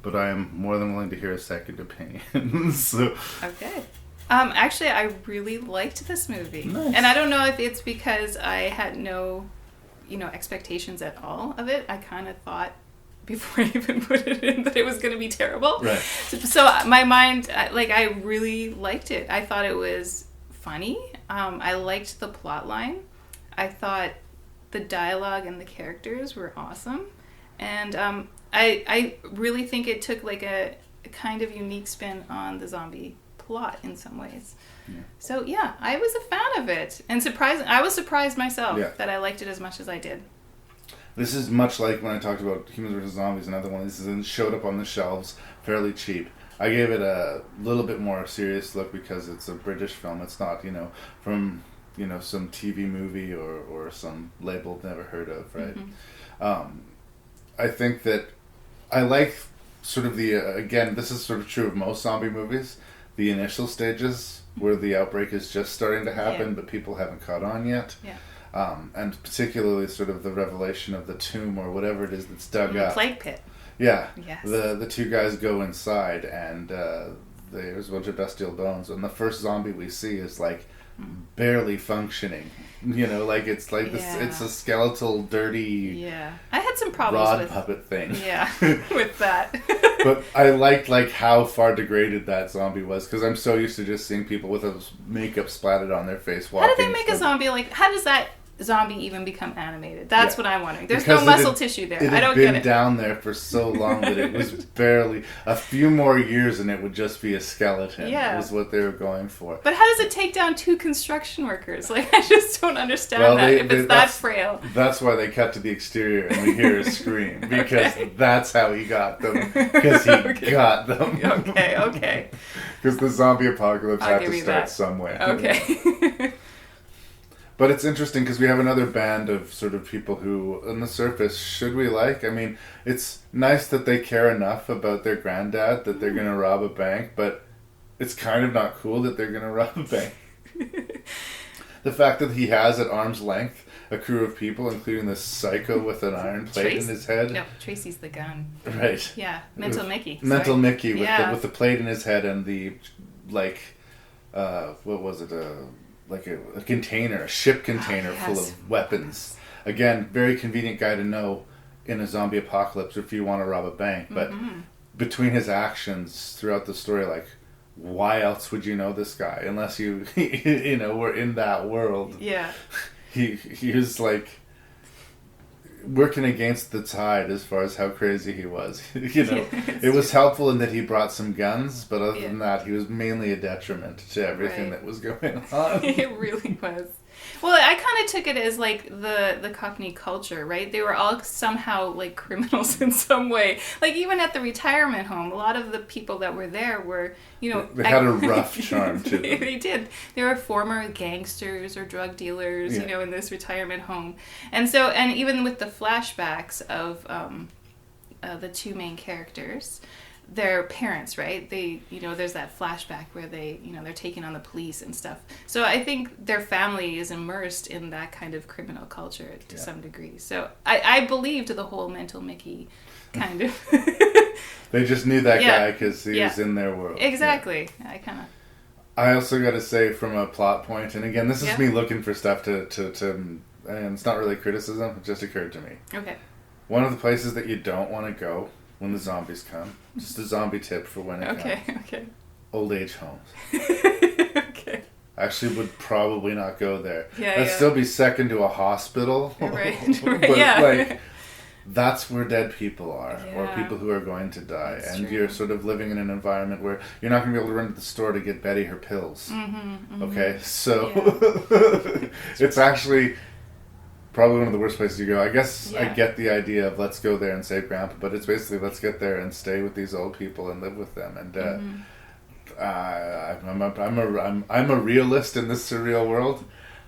But I am more than willing to hear a second opinion. So. Okay. Actually, I really liked this movie. Nice. And I don't know if it's because I had no, expectations at all of it. I kind of thought before I even put it in that it was going to be terrible. Right. So my mind, I really liked it. I thought it was funny. I liked the plot line. I thought the dialogue and the characters were awesome. And I really think it took like a kind of unique spin on the zombie plot in some ways. Yeah. So yeah, I was a fan of it, and I was surprised myself that I liked it as much as I did. This is much like when I talked about Humans vs. Zombies, another one. This showed up on the shelves fairly cheap. I gave it a little bit more serious look because it's a British film. It's not, from some TV movie or some label never heard of, right? Mm-hmm. I think that I like sort of again, this is sort of true of most zombie movies, the initial stages where the outbreak is just starting to happen, but people haven't caught on yet. Yeah. And particularly sort of the revelation of the tomb or whatever it is that's dug up. The plague pit. Yeah. Yes. The two guys go inside and there's a bunch of bestial bones, and the first zombie we see is like barely functioning. It's like this. It's a skeletal, dirty. Yeah, I had some problems rod with puppet thing. Yeah, with that. But I liked how far degraded that zombie was because I'm so used to just seeing people with a makeup splattered on their face walking. How did they make a zombie? How does that zombie even become animated? That's what I'm wondering. There's no muscle tissue there. I don't get it. It had been down there for so long that it was barely a few more years and it would just be a skeleton. Yeah, was what they were going for. But how does it take down two construction workers? I just don't understand if it's that frail. That's why they cut to the exterior and we hear a scream because that's how he got them. Because he got them. Okay. Because the zombie apocalypse had to start somewhere. Okay. But it's interesting because we have another band of sort of people who, on the surface, should we like? I mean, it's nice that they care enough about their granddad that they're going to rob a bank, but it's kind of not cool that they're going to rob a bank. The fact that he has at arm's length a crew of people, including this psycho with an iron plate in his head. No, Tracy's the gun. Right. Yeah, Mental Mickey. Mental Mickey with the plate in his head and the, what was it, a container, a ship container full of weapons. Again, very convenient guy to know in a zombie apocalypse if you want to rob a bank. But between his actions throughout the story, like, why else would you know this guy unless you were in that world? Yeah. He was like working against the tide as far as how crazy he was. It was helpful in that he brought some guns, but other than that, he was mainly a detriment to everything that was going on. It really was. Well, I kind of took it as like the Cockney culture, right? They were all somehow like criminals in some way. Like even at the retirement home, a lot of the people that were there were, they had a rough charm to them. They did. They were former gangsters or drug dealers, in this retirement home. And so, and even with the flashbacks of the two main characters, their parents, right? They, there's that flashback where they, they're taking on the police and stuff. So I think their family is immersed in that kind of criminal culture to some degree. So I believed the whole Mental Mickey kind of. They just knew that guy because he was in their world. Exactly. Yeah. I also got to say, from a plot point, and again, this is me looking for stuff to and it's not really criticism, it just occurred to me. Okay. One of the places that you don't want to go when the zombies come, just a zombie tip for when it comes. Okay. Old age homes. Okay. Actually would probably not go there. That'd still be second to a hospital. Right. But that's where dead people are, or people who are going to die. That's and true. You're sort of living in an environment where you're not going to be able to run to the store to get Betty her pills. Okay? So it's actually probably one of the worst places you go. I guess I get the idea of let's go there and save Grandpa, but it's basically let's get there and stay with these old people and live with them. And I'm a realist in this surreal world.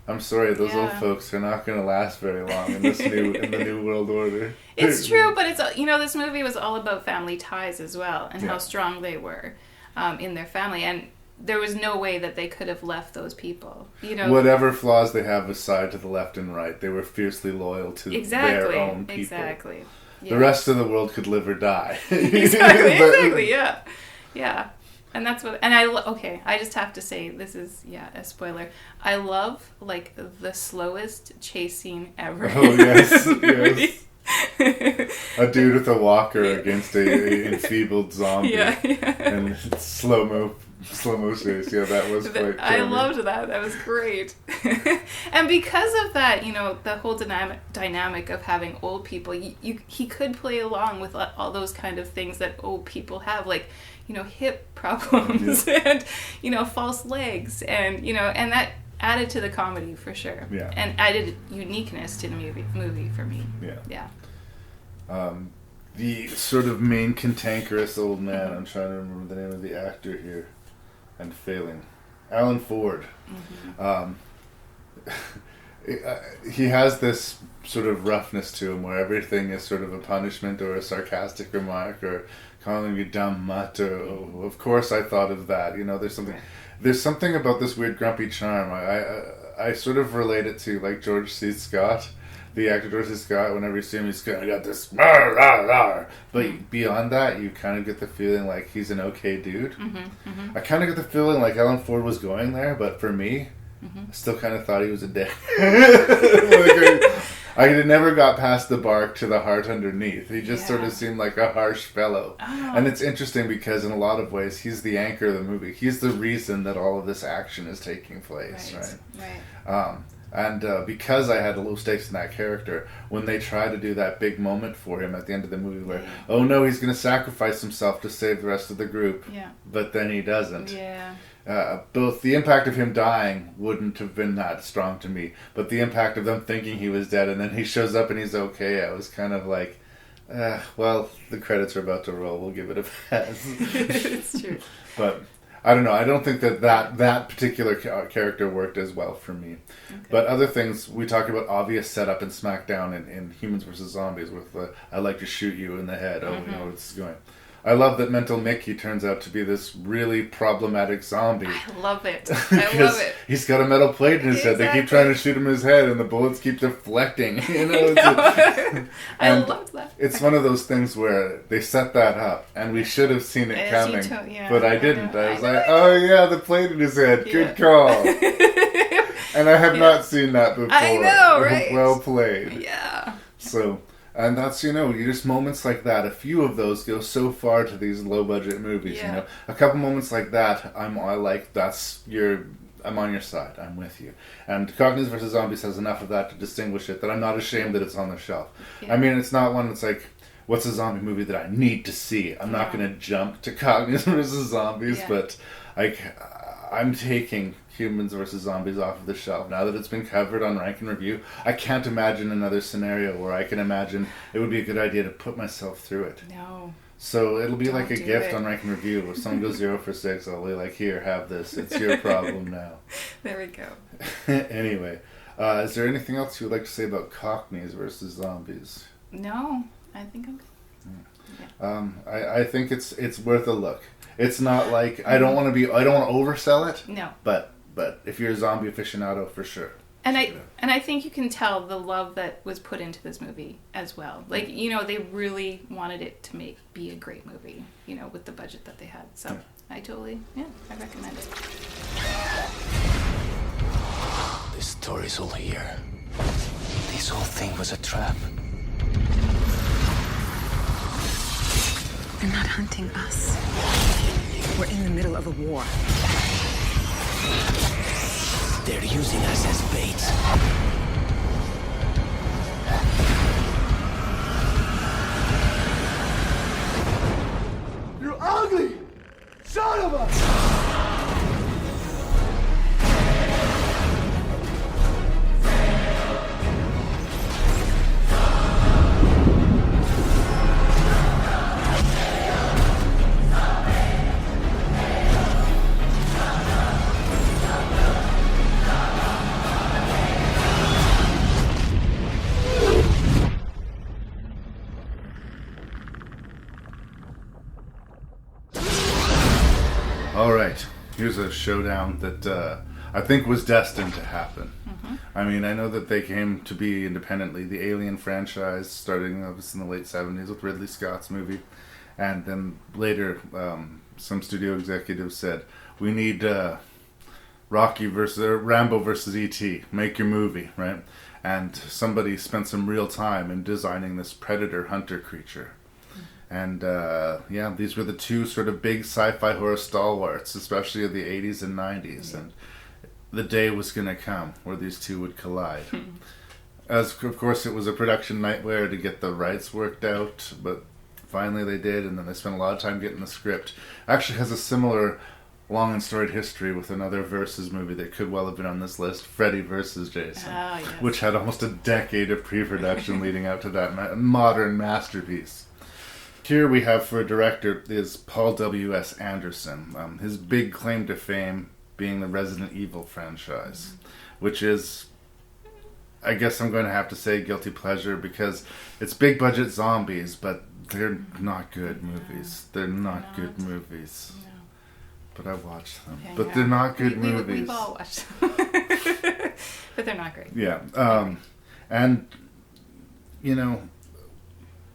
I'm sorry, those old folks are not going to last very long in this in the new world order. It's true, but it's this movie was all about family ties as well and how strong they were in their family, and there was no way that they could have left those people. Whatever flaws they have aside to the left and right, they were fiercely loyal to their own people. Exactly. Yeah. The rest of the world could live or die. Exactly. Yeah. And that's what, and I just have to say, this is, a spoiler. I love, like, the slowest chase scene ever. Oh, yes. A dude with a walker against a enfeebled zombie. And slow-mo chase. Yeah, that was quite I loved that. That was great. And because of that, the whole dynamic of having old people, he could play along with all those kind of things that old people have, like, hip problems and, false legs and, and that added to the comedy for sure. Yeah. And added uniqueness to the movie for me. Yeah. The sort of main cantankerous old man, I'm trying to remember the name of the actor here and failing. Alan Ford. He has this sort of roughness to him where everything is sort of a punishment or a sarcastic remark or calling you dumb mutt or of course I thought of that. There's something about this weird grumpy charm. I sort of relate it to like George C. Scott, the actor George C. Scott. Whenever you see him, he's kind of got this rah, rah, rah. But beyond that, you kind of get the feeling like he's an okay dude. I kind of get the feeling like Alan Ford was going there, but for me, I still kind of thought he was a dick. I never got past the bark to the heart underneath. He just sort of seemed like a harsh fellow. Oh. And it's interesting because in a lot of ways, he's the anchor of the movie. He's the reason that all of this action is taking place, right? And because I had low stakes in that character, when they try to do that big moment for him at the end of the movie where, oh no, he's going to sacrifice himself to save the rest of the group, but then he doesn't. Both the impact of him dying wouldn't have been that strong to me, but the impact of them thinking he was dead and then he shows up and he's okay, I was kind of like, well, the credits are about to roll, we'll give it a pass. It's true. But I don't know, I don't think that particular character worked as well for me. Okay. But other things, we talk about obvious setup in SmackDown in Humans vs. Zombies with I like to shoot you in the head, oh, you know where this is going. I love that Mental Mickey turns out to be this really problematic zombie. I love it. I love it. He's got a metal plate in his head. They keep trying to shoot him in his head, and the bullets keep deflecting. I loved that. It's one of those things where they set that up, and we should have seen it coming, but I didn't. I was like, oh yeah, the plate in his head. Good call. And I have not seen that before. I know, right? Well played. Yeah. So... And that's, just moments like that. A few of those go so far to these low-budget movies, A couple moments like that, I'm on your side. I'm with you. And Cockneys vs. Zombies has enough of that to distinguish it that I'm not ashamed that it's on the shelf. Yeah. I mean, it's not one that's like, what's a zombie movie that I need to see? I'm not going to jump to Cockneys vs. Zombies, but I'm taking Humans vs. Zombies off of the shelf. Now that it's been covered on Rank and Review, I can't imagine another scenario where I can imagine it would be a good idea to put myself through it. No. So it'll be like a gift on Rank and Review. If someone goes 0 for 6, I'll be like, here, have this. It's your problem now. There we go. Anyway, is there anything else you would like to say about Cockneys versus Zombies? No, I think I'm good. Yeah. I think it's worth a look. It's not like I don't want to oversell it. No. But if you're a zombie aficionado, for sure. And I think you can tell the love that was put into this movie as well. Like, they really wanted it to be a great movie, with the budget that they had. So I recommend it. This story's all here. This whole thing was a trap. They're not hunting us. We're in the middle of a war. They're using us as bait. You're ugly! Son of a... Here's a showdown that I think was destined to happen. Mm-hmm. I mean, I know that they came to be independently. The Alien franchise, starting obviously in the late 70s with Ridley Scott's movie. And then later, some studio executives said, we need Rambo versus E.T. Make your movie, right? And somebody spent some real time in designing this predator hunter creature. And, these were the two sort of big sci-fi horror stalwarts, especially of the 80s and 90s. Yeah. And the day was going to come where these two would collide. As, of course, it was a production nightmare to get the rights worked out, but finally they did, and then they spent a lot of time getting the script. Actually has a similar long and storied history with another Versus movie that could well have been on this list, Freddy vs. Jason, which had almost a decade of pre-production leading out to that modern masterpiece. Here we have for a director is Paul W.S. Anderson. His big claim to fame being the Resident Evil franchise, which is, I guess I'm going to have to say, guilty pleasure because it's big budget zombies, but they're not good movies. They're not good movies. No. But I watched them. But they're not good movies. We've all watched them. But they're not great. Yeah. And,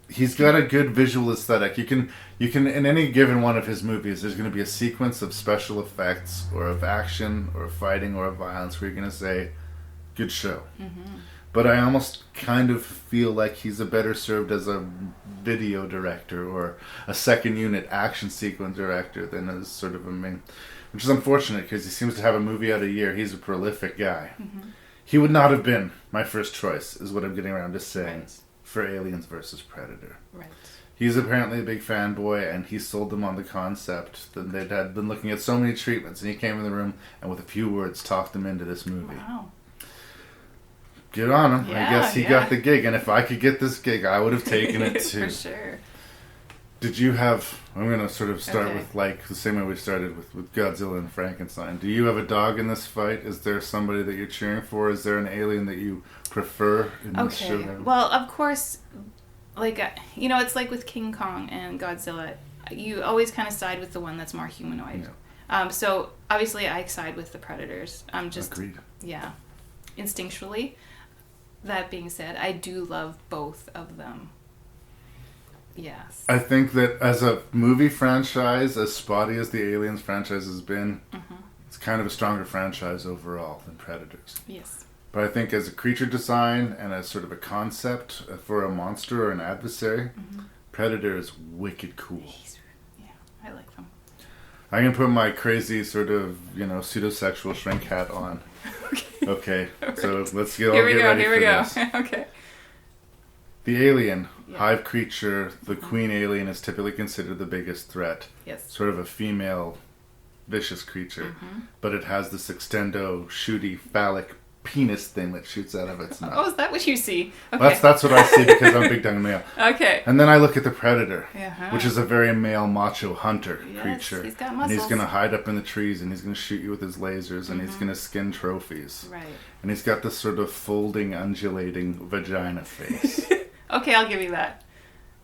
he's got a good visual aesthetic. You can in any given one of his movies, there's going to be a sequence of special effects or of action or of fighting or of violence where you're going to say, good show. Mm-hmm. But I almost kind of feel like he's a better served as a video director or a second unit action sequence director than as sort of a main, which is unfortunate because he seems to have a movie out a year. He's a prolific guy. Mm-hmm. He would not have been my first choice, is what I'm getting around to saying. Right. For Aliens versus Predator. Right. He's apparently a big fanboy, and he sold them on the concept that they'd had been looking at so many treatments, and he came in the room and with a few words talked them into this movie. Wow. Good on him. Yeah, I guess he got the gig, and if I could get this gig, I would have taken it too. For sure. Did you have... I'm going to sort of start with like the same way we started with Godzilla and Frankenstein. Do you have a dog in this fight? Is there somebody that you're cheering for? Is there an alien that you prefer in this showdown? Well, of course, it's like with King Kong and Godzilla. You always kind of side with the one that's more humanoid. Yeah. So obviously I side with the predators. Agreed. Yeah, instinctually. That being said, I do love both of them. Yes. I think that as a movie franchise, as spotty as the Aliens franchise has been, it's kind of a stronger franchise overall than Predators. Yes. But I think as a creature design and as sort of a concept for a monster or an adversary, Predator is wicked cool. I like them. I can put my crazy sort of, pseudosexual shrink hat on. Okay. So let's get ready for this. Okay. The alien, hive creature, the queen alien is typically considered the biggest threat. Yes. Sort of a female, vicious creature. But it has this extendo, shooty, phallic penis thing that shoots out of its mouth. Oh, is that what you see? Okay. That's what I see because I'm a big tongue male. Okay. And then I look at the predator, Uh-huh. which is a very male macho hunter creature. He's got and muscles. he's going to hide up in the trees and he's going to shoot you with his lasers and he's going to skin trophies. Right. And he's got this sort of folding, undulating vagina face. Okay, I'll give you that.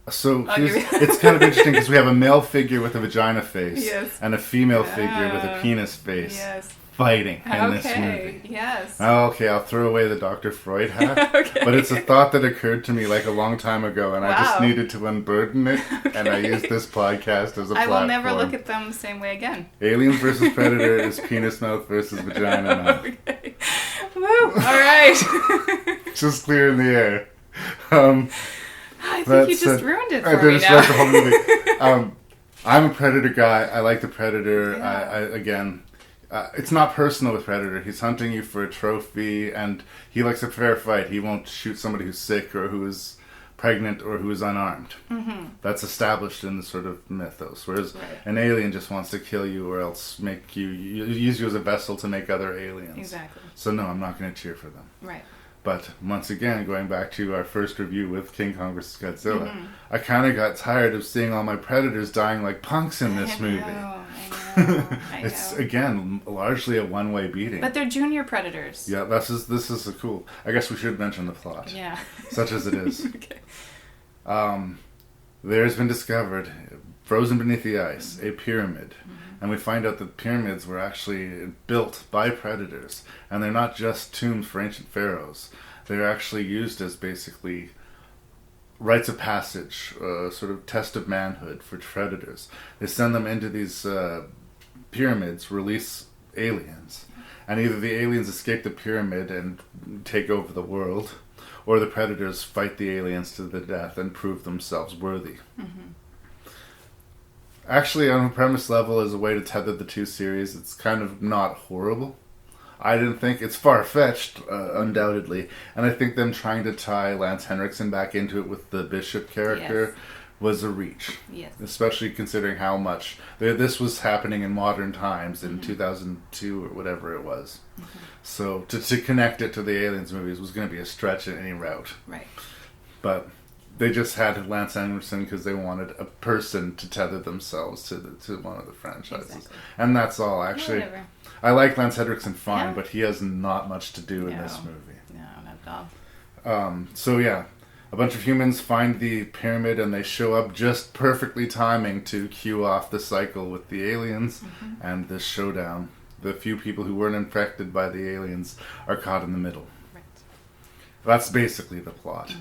So it's kind of interesting because we have a male figure with a vagina face Yes. and a female figure with a penis face. Yes. Fighting in this movie. Okay, yes. Okay, I'll throw away the Dr. Freud hat. Okay. But it's a thought that occurred to me like a long time ago, and I just Wow. needed to unburden it, and I used this podcast as a platform. I will never look at them the same way again. Aliens versus Predator is penis mouth versus vagina mouth. Okay. Woo! All right. Just clear in the air. I think you just ruined it for me now. The whole movie. I'm a Predator guy. I like the Predator. Yeah. It's not personal with Predator. He's hunting you for a trophy, and he likes a fair fight. He won't shoot somebody who's sick or who is pregnant or who is unarmed. That's established in the sort of mythos. Whereas an alien just wants to kill you or else make you use you as a vessel to make other aliens. Exactly. So no, I'm not going to cheer for them. Right. But once again, going back to our first review with King Kong vs. Godzilla, I kind of got tired of seeing all my predators dying like punks in this movie. I It's, know. again, largely a one-way beating. But they're junior predators. Yeah, this is a cool... I guess we should mention the plot. Yeah. Such as it is. Okay. There's been discovered, frozen beneath the ice, a pyramid. And we find out that pyramids were actually built by predators. And they're not just tombs for ancient pharaohs. They're actually used as basically rites of passage, sort of test of manhood for predators. They send them into these pyramids, release aliens. And either the aliens escape the pyramid and take over the world, or the predators fight the aliens to the death and prove themselves worthy. Actually, on a premise level, as a way to tether the two series, it's kind of not horrible. I didn't think it's far-fetched, undoubtedly, and I think them trying to tie Lance Henriksen back into it with the Bishop character was a reach. Yes. Especially considering how much this was happening in modern times in 2002 or whatever it was. So to connect it to the Aliens movies was going to be a stretch in any route. Right. But they just had Lance Henriksen because they wanted a person to tether themselves to one of the franchises. Exactly. And that's all, actually. Whatever. I like Lance Henriksen fine, but he has not much to do in this movie. No, not at all. So yeah, a bunch of humans find the pyramid and they show up just perfectly timing to cue off the cycle with the aliens and this showdown. The few people who weren't infected by the aliens are caught in the middle. Right. That's basically the plot.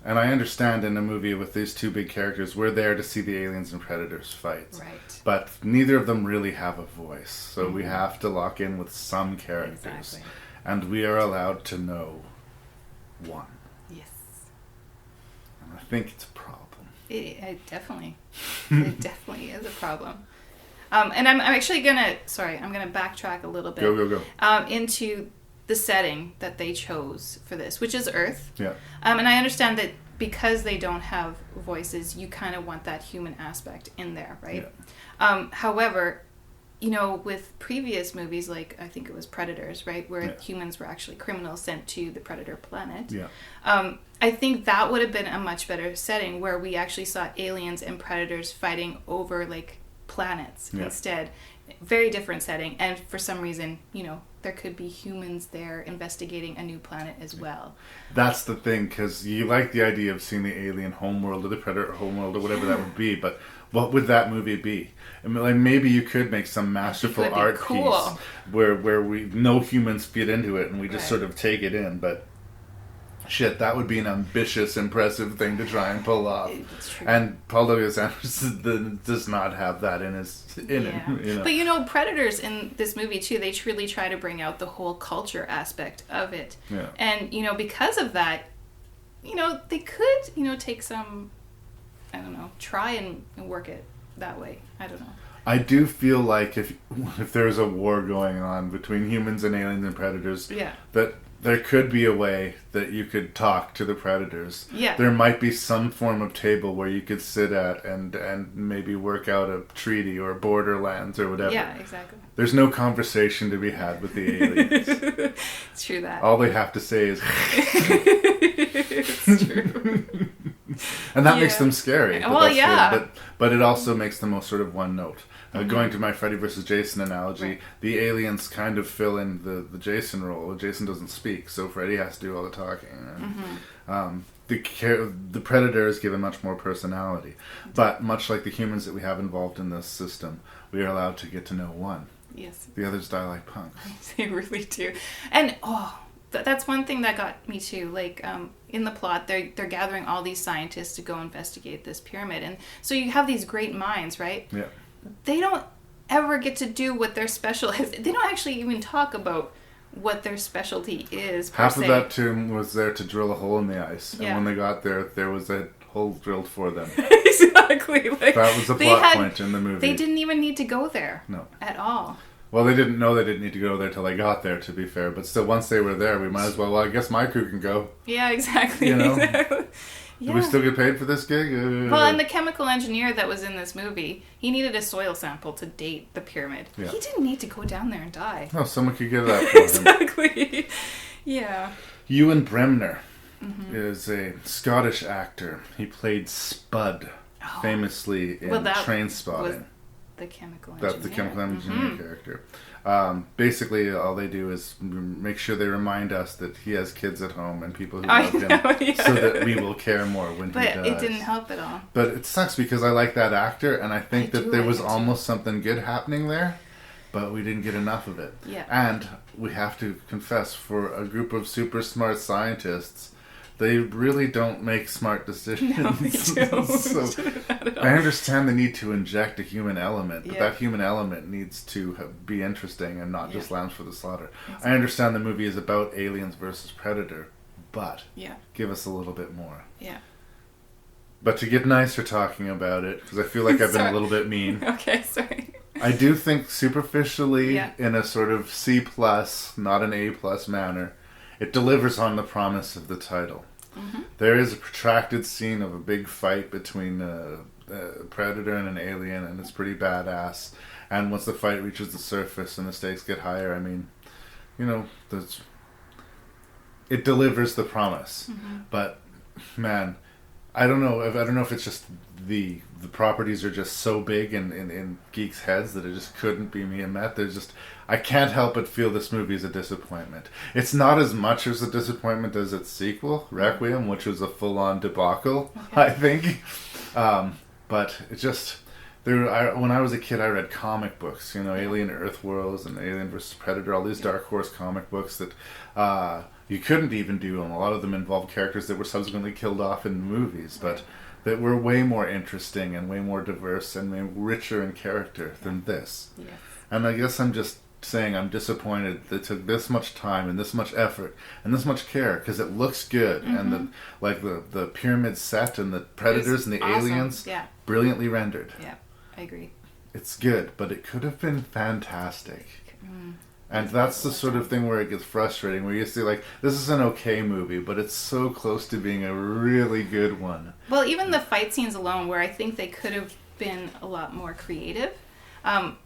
And I understand in a movie with these two big characters, we're there to see the aliens and predators fight. Right. But neither of them really have a voice. So we have to lock in with some characters. Exactly. And we are allowed to know one. Yes. And I think it's a problem. It definitely is a problem. And I'm actually I'm gonna backtrack a little bit. Go. Into the setting that they chose for this, which is Earth. Yeah. And I understand that because they don't have voices, you kind of want that human aspect in there, right? Yeah. However, with previous movies, like I think it was Predators, right, where humans were actually criminals sent to the Predator planet. Yeah. I think that would have been a much better setting where we actually saw aliens and predators fighting over like planets instead. Very different setting, and for some reason, there could be humans there investigating a new planet as well. That's the thing, because you like the idea of seeing the alien homeworld or the predator homeworld or whatever that would be, but what would that movie be? I mean, like maybe you could make some masterful art piece where we no humans fit into it and we just sort of take it in, but Shit, that would be an ambitious, impressive thing to try and pull off. It's true. And Paul W.S. Anderson does not have that in him. You know? But you know, Predators in this movie too, they truly try to bring out the whole culture aspect of it. Yeah. And you know, because of that, you know, they could, you know, take some, I don't know, try and work it that way. I don't know. I do feel like if there's a war going on between humans and aliens and predators, that there could be a way that you could talk to the predators. Yeah. There might be some form of table where you could sit at and maybe work out a treaty or borderlands or whatever. Yeah, exactly. There's no conversation to be had with the aliens. It's true that. All they have to say is... It's true. And that makes them scary. Well, but it also makes them sort of one note. Going to my Freddy vs. Jason analogy, the aliens kind of fill in the Jason role. Jason doesn't speak, so Freddy has to do all the talking. And, the Predator is given much more personality. But much like the humans that we have involved in this system, we are allowed to get to know one. Yes. The others die like punks. They really do. And, that's one thing that got me too. Like, in the plot, they're gathering all these scientists to go investigate this pyramid. And so you have these great minds, right? Yeah. They don't ever get to do what their special is. They don't actually even talk about what their specialty is, per Half se. of that tomb was there to drill a hole in the ice. Yeah. And when they got there, there was a hole drilled for them. Exactly. Like, that was the plot point in the movie. They didn't even need to go there. No. At all. Well, they didn't know they didn't need to go there till they got there, to be fair. But still, once they were there, we might as well, I guess my crew can go. Yeah, exactly. You know? Exactly. Do we still get paid for this gig? Well, and the chemical engineer that was in this movie, he needed a soil sample to date the pyramid. Yeah. He didn't need to go down there and die. No, someone could get that for him. Exactly. Yeah. Ewan Bremner is a Scottish actor. He played Spud famously in Trainspotting. Was the chemical engineer. That's the chemical engineer character. Basically, all they do is make sure they remind us that he has kids at home and people who love him, so that we will care more when he dies. But it didn't help at all. But it sucks because I like that actor, and I think that there was almost something good happening there, but we didn't get enough of it. Yeah. And we have to confess, for a group of super smart scientists, they really don't make smart decisions. No, they don't. So I understand the need to inject a human element, but that human element needs to be interesting and not just lambs for the slaughter. Exactly. I understand the movie is about aliens versus Predator, but give us a little bit more. Yeah. But to get nicer talking about it, because I feel like I've been a little bit mean. Okay, sorry. I do think superficially, in a sort of C+, not an A+ manner, it delivers on the promise of the title. There is a protracted scene of a big fight between a predator and an alien, and it's pretty badass. And once the fight reaches the surface and the stakes get higher, I mean, you know, it delivers the promise. But man, I don't know if it's just the properties are just so big in geeks' heads that it just couldn't be me and Matt. I can't help but feel this movie is a disappointment. It's not as much as a disappointment as its sequel, Requiem, which was a full-on debacle, I think. But it just... when I was a kid, I read comic books, you know, Alien Earthworlds and Alien vs. Predator, all these Dark Horse comic books that you couldn't even do, and a lot of them involved characters that were subsequently killed off in movies, but that were way more interesting and way more diverse and way richer in character than this. Yes. And I guess I'm just saying I'm disappointed that it took this much time and this much effort and this much care, because it looks good, and the pyramid set and the predators and the aliens, brilliantly rendered. Yeah, I agree. It's good, but it could have been fantastic. And that's the sort of thing where it gets frustrating, where you see, like, this is an okay movie, but it's so close to being a really good one. Well, even the fight scenes alone, where I think they could have been a lot more creative.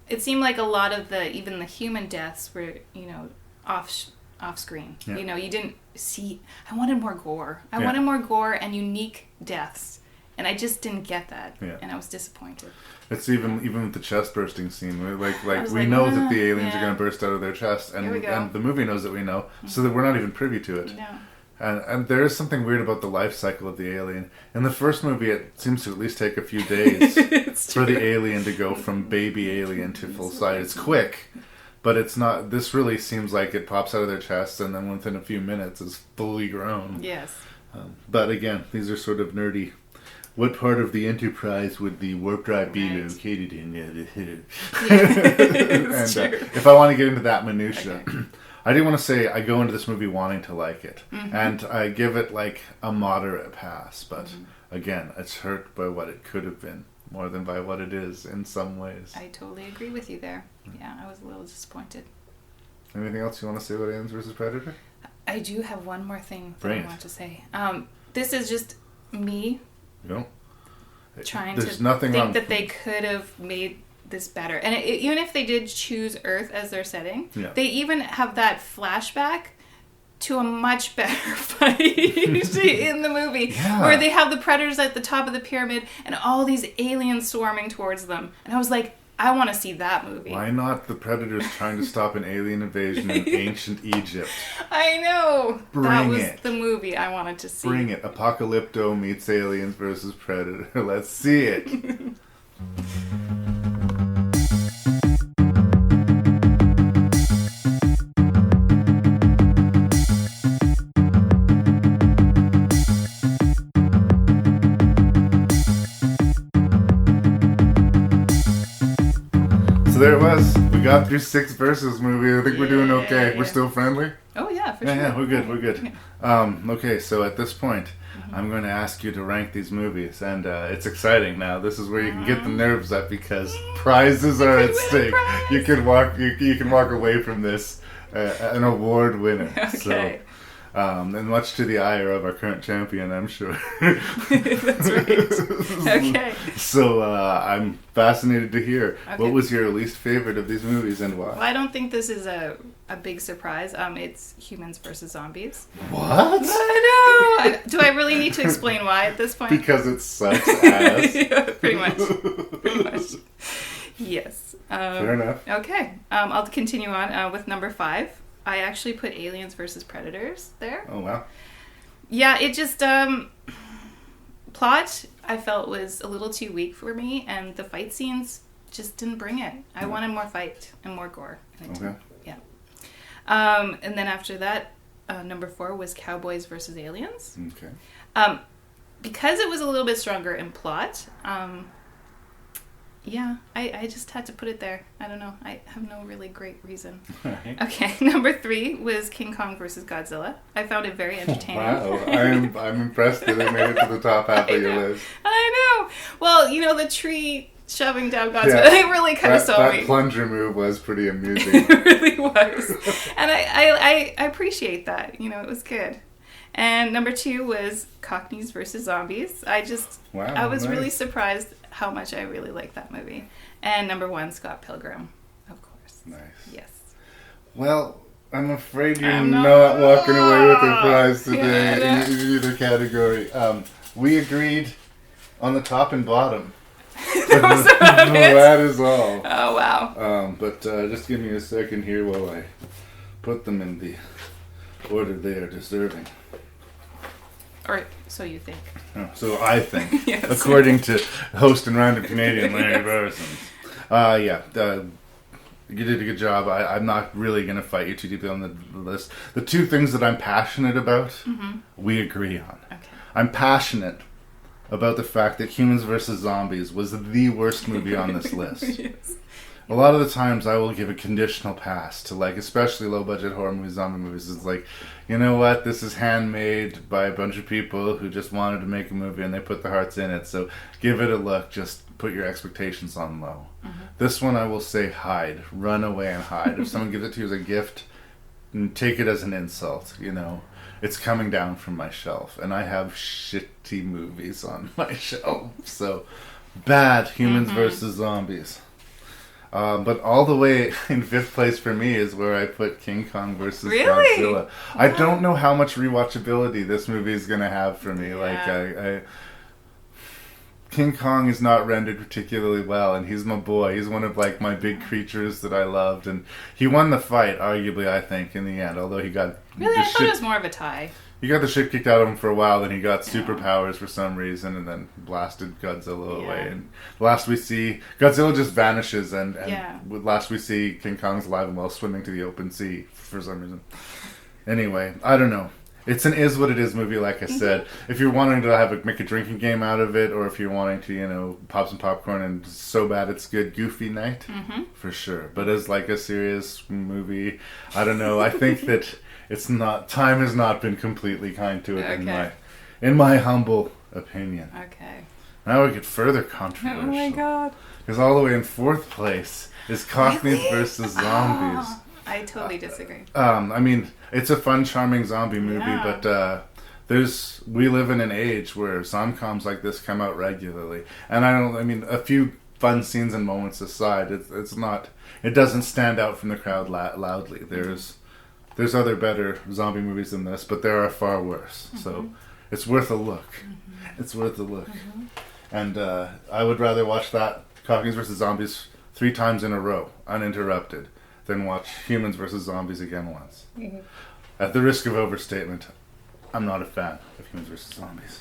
It seemed like a lot of even the human deaths were, you know, off screen. Yeah. You know, you didn't see... I wanted more gore. I wanted more gore and unique deaths. And I just didn't get that. Yeah. And I was disappointed. It's even with the chest bursting scene, we know that the aliens are going to burst out of their chest, and the movie knows that we know, so that we're not even privy to it. No. And there is something weird about the life cycle of the alien. In the first movie, it seems to at least take a few days for the alien to go from baby alien to full size. It's quick, But it's not. This really seems like it pops out of their chest, and then within a few minutes is fully grown. Yes. But again, these are sort of nerdy. What part of the Enterprise would the warp drive be located in? And if I want to get into that minutia, I do want to say I go into this movie wanting to like it, and I give it like a moderate pass. But again, it's hurt by what it could have been more than by what it is in some ways. I totally agree with you there. Yeah, I was a little disappointed. Anything else you want to say about Aliens vs. Predator? I do have one more thing that I want to say. This is just me trying to think that they could have made this better. And even if they did choose Earth as their setting, they even have that flashback to a much better fight in the movie where they have the predators at the top of the pyramid and all these aliens swarming towards them. And I was like, I want to see that movie. Why not the predators trying to stop an alien invasion in ancient Egypt? I know. That was the movie I wanted to see. Bring it. Apocalypto meets Aliens versus Predator. Let's see it. There it was. We got through 6 versus movie. I think we're doing okay. We're still friendly? Oh, yeah, for sure. Yeah, we're good. Okay, so at this point, I'm going to ask you to rank these movies. And it's exciting now. This is where you can get the nerves up because prizes are at stake. You can walk away from this an award winner. Okay. So, and much to the ire of our current champion, I'm sure. That's right. Okay. So I'm fascinated to hear. Okay. What was your least favorite of these movies and why? Well, I don't think this is a big surprise. It's Humans versus Zombies. What? I know. Do I really need to explain why at this point? Because it sucks ass. Yeah, pretty much. Yes. Fair enough. Okay. I'll continue on with number 5. I actually put Aliens versus Predators there. Oh, wow. Yeah, it just... plot, I felt, was a little too weak for me, and the fight scenes just didn't bring it. I wanted more fight and more gore. Okay. Yeah. And then after that, number 4 was Cowboys versus Aliens. Okay. Because it was a little bit stronger in plot, yeah, I just had to put it there. I don't know. I have no really great reason. Right. Okay, number 3 was King Kong versus Godzilla. I found it very entertaining. Wow, I'm impressed that it made it to the top half of your list. I know. Well, the tree shoving down Godzilla, it really kind of saw me. That plunger move was pretty amusing. It really was. And I appreciate that. It was good. And number 2 was Cockneys versus Zombies. I was really surprised how much I really liked that movie. And number 1, Scott Pilgrim, of course. Nice. Yes. Well, I'm afraid you're not walking away with a prize today in either category. We agreed on the top and bottom. That is all. Oh, wow. But just give me a second here while I put them in the order they are deserving. Or so you think. Oh, so I think, yes. According to host and random Canadian Larry Parsons. You did a good job. I'm not really going to fight you too deeply on the list. The 2 things that I'm passionate about, we agree on. Okay. I'm passionate about the fact that Humans vs. Zombies was the worst movie on this list. Yes. A lot of the times I will give a conditional pass to, especially low-budget horror movies, zombie movies. It's like, you know what? This is handmade by a bunch of people who just wanted to make a movie and they put their hearts in it. So give it a look. Just put your expectations on low. This one I will say hide. Run away and hide. If someone gives it to you as a gift, take it as an insult, It's coming down from my shelf. And I have shitty movies on my shelf. So, bad Humans vs. Zombies. But all the way in 5th place for me is where I put King Kong versus Godzilla. Wow. I don't know how much rewatchability this movie is going to have for me. Yeah. King Kong is not rendered particularly well, and he's my boy. He's one of my big creatures that I loved, and he won the fight, arguably, I think, in the end. Although he got I thought it was more of a tie. he got the shit kicked out of him for a while, then he got superpowers for some reason, and then blasted Godzilla away. And last we see, Godzilla just vanishes, and last we see, King Kong's alive and well swimming to the open sea for some reason. Anyway, I don't know. It's an is what it is movie, like I said. If you're wanting to make a drinking game out of it, or if you're wanting to, pop some popcorn and so bad it's good, goofy night, for sure. But as like a serious movie, I don't know. I think that time has not been completely kind to it in my humble opinion. Okay. Now we get further controversial. Oh my god. Because all the way in 4th place is Cockneys versus Zombies. Oh, I totally disagree. I mean, it's a fun, charming zombie movie, but we live in an age where zomcoms like this come out regularly, and a few fun scenes and moments aside, it doesn't stand out from the crowd loudly. There's other better zombie movies than this, but there are far worse. So it's worth a look. It's worth a look. And I would rather watch that Cockneys vs. Zombies 3 times in a row, uninterrupted, than watch Humans vs. Zombies again once. At the risk of overstatement, I'm not a fan of Humans vs. Zombies.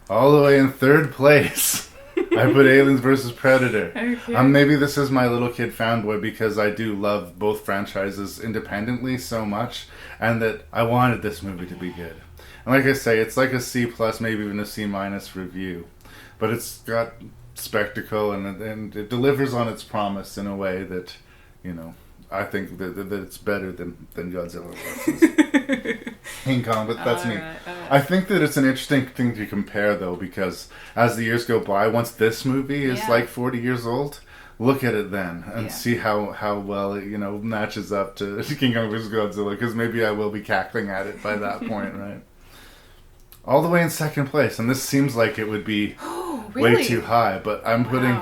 All the way in 3rd place, I put Aliens vs. Predator. Okay. Maybe this is my little kid fanboy because I do love both franchises independently so much, and that I wanted this movie to be good. And like I say, it's like a C+, maybe even a C- review. But it's got spectacle, and it delivers on its promise in a way that, I think that it's better than Godzilla versus King Kong, but that's me. Right. I think that it's an interesting thing to compare, though, because as the years go by, once this movie is like 40 years old, look at it then and see how well it matches up to King Kong versus Godzilla, because maybe I will be cackling at it by that point, right? All the way in 2nd place, and this seems like it would be way too high, but I'm putting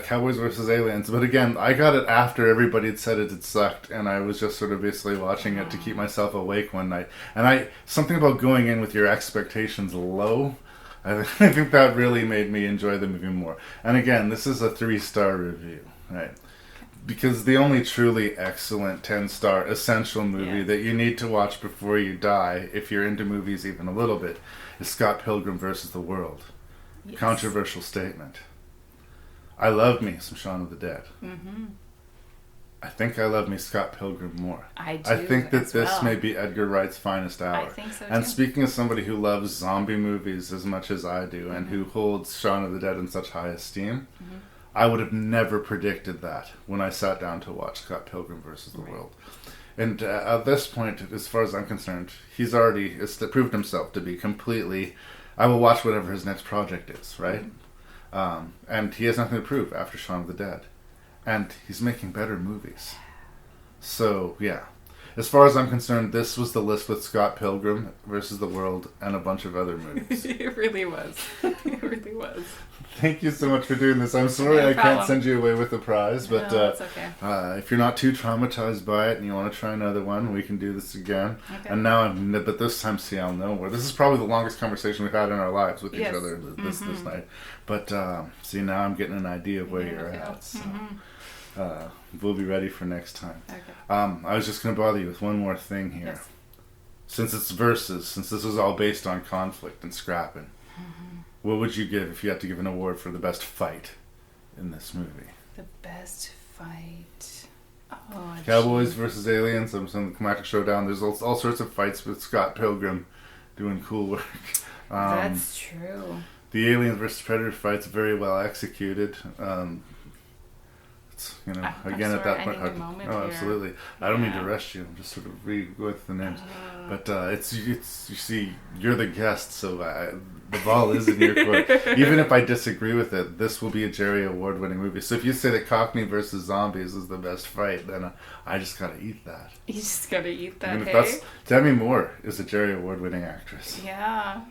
Cowboys versus Aliens. But again, I got it after everybody had said it had sucked, and I was just sort of basically watching it to keep myself awake one night. And something about going in with your expectations low, I think that really made me enjoy the movie more. And again, this is a 3-star review, right? Because the only truly excellent 10-star essential movie that you need to watch before you die, if you're into movies even a little bit, is Scott Pilgrim versus the World. Yes. Controversial statement. I love me some Shaun of the Dead. I think I love me Scott Pilgrim more. I do. I think that this may be Edgar Wright's finest hour. I think so too. And speaking of somebody who loves zombie movies as much as I do, and who holds Shaun of the Dead in such high esteem, I would have never predicted that when I sat down to watch Scott Pilgrim versus the World. And at this point, as far as I'm concerned, he's already proved himself to be completely... I will watch whatever his next project is, right? And he has nothing to prove after Shaun of the Dead. And he's making better movies. So, yeah. As far as I'm concerned, this was the list with Scott Pilgrim versus the World and a bunch of other movies. It really was. It really was. Thank you so much for doing this. I'm sorry I can't send you away with a prize, but it's okay. If you're not too traumatized by it and you want to try another one, we can do this again. Okay. And now, but this time, see, I'll know more. This is probably the longest conversation we've had in our lives with each other this night. But see, now I'm getting an idea of where you're at. So. We'll be ready for next time. Okay. I was just going to bother you with one more thing here. Yes. Since it's versus, since this is all based on conflict and scrapping, what would you give if you had to give an award for the best fight in this movie? The best fight. Oh, Cowboys versus Aliens, some Climatic Showdown. There's all sorts of fights with Scott Pilgrim doing cool work. That's true. The Aliens versus Predator fight's very well executed. Again, at that point, absolutely. I don't mean to rush you. I'm just sort of going through the names, but you see, you're the guest, so the ball is in your court. Even if I disagree with it, this will be a Jerry Award-winning movie. So if you say that Cockney versus Zombies is the best fight, then I just gotta eat that. You just gotta eat that. And if Demi Moore is a Jerry Award-winning actress. Yeah.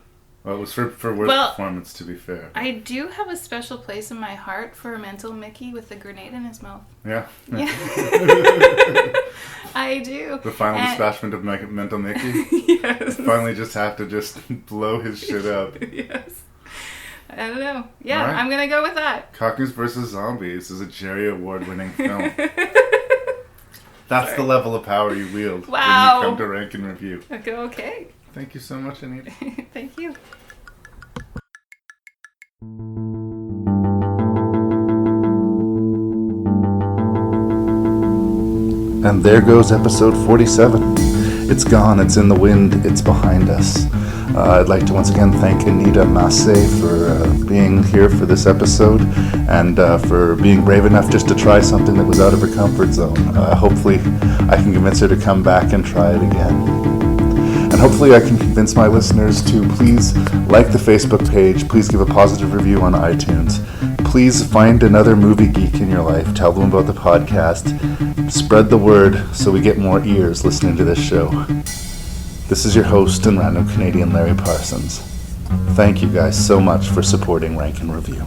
Well, it was for worst performance, to be fair. I do have a special place in my heart for Mental Mickey with the grenade in his mouth. Yeah. I do. The final dispatchment of Mental Mickey? Yes. Finally just have to just blow his shit up. Yes. I don't know. Yeah, right. I'm going to go with that. Cockneys vs. Zombies is a Jerry Award-winning film. That's the level of power you wield when you come to rank and review. Okay. Thank you so much, Anita. Thank you. And there goes episode 47. It's gone, it's in the wind, it's behind us. I'd like to once again thank Anita Massey for being here for this episode and for being brave enough just to try something that was out of her comfort zone. Hopefully I can convince her to come back and try it again. And hopefully I can convince my listeners to please like the Facebook page, please give a positive review on iTunes. Please find another movie geek in your life, tell them about the podcast, spread the word so we get more ears listening to this show. This is your host and random Canadian, Larry Parsons. Thank you guys so much for supporting Rank and Review.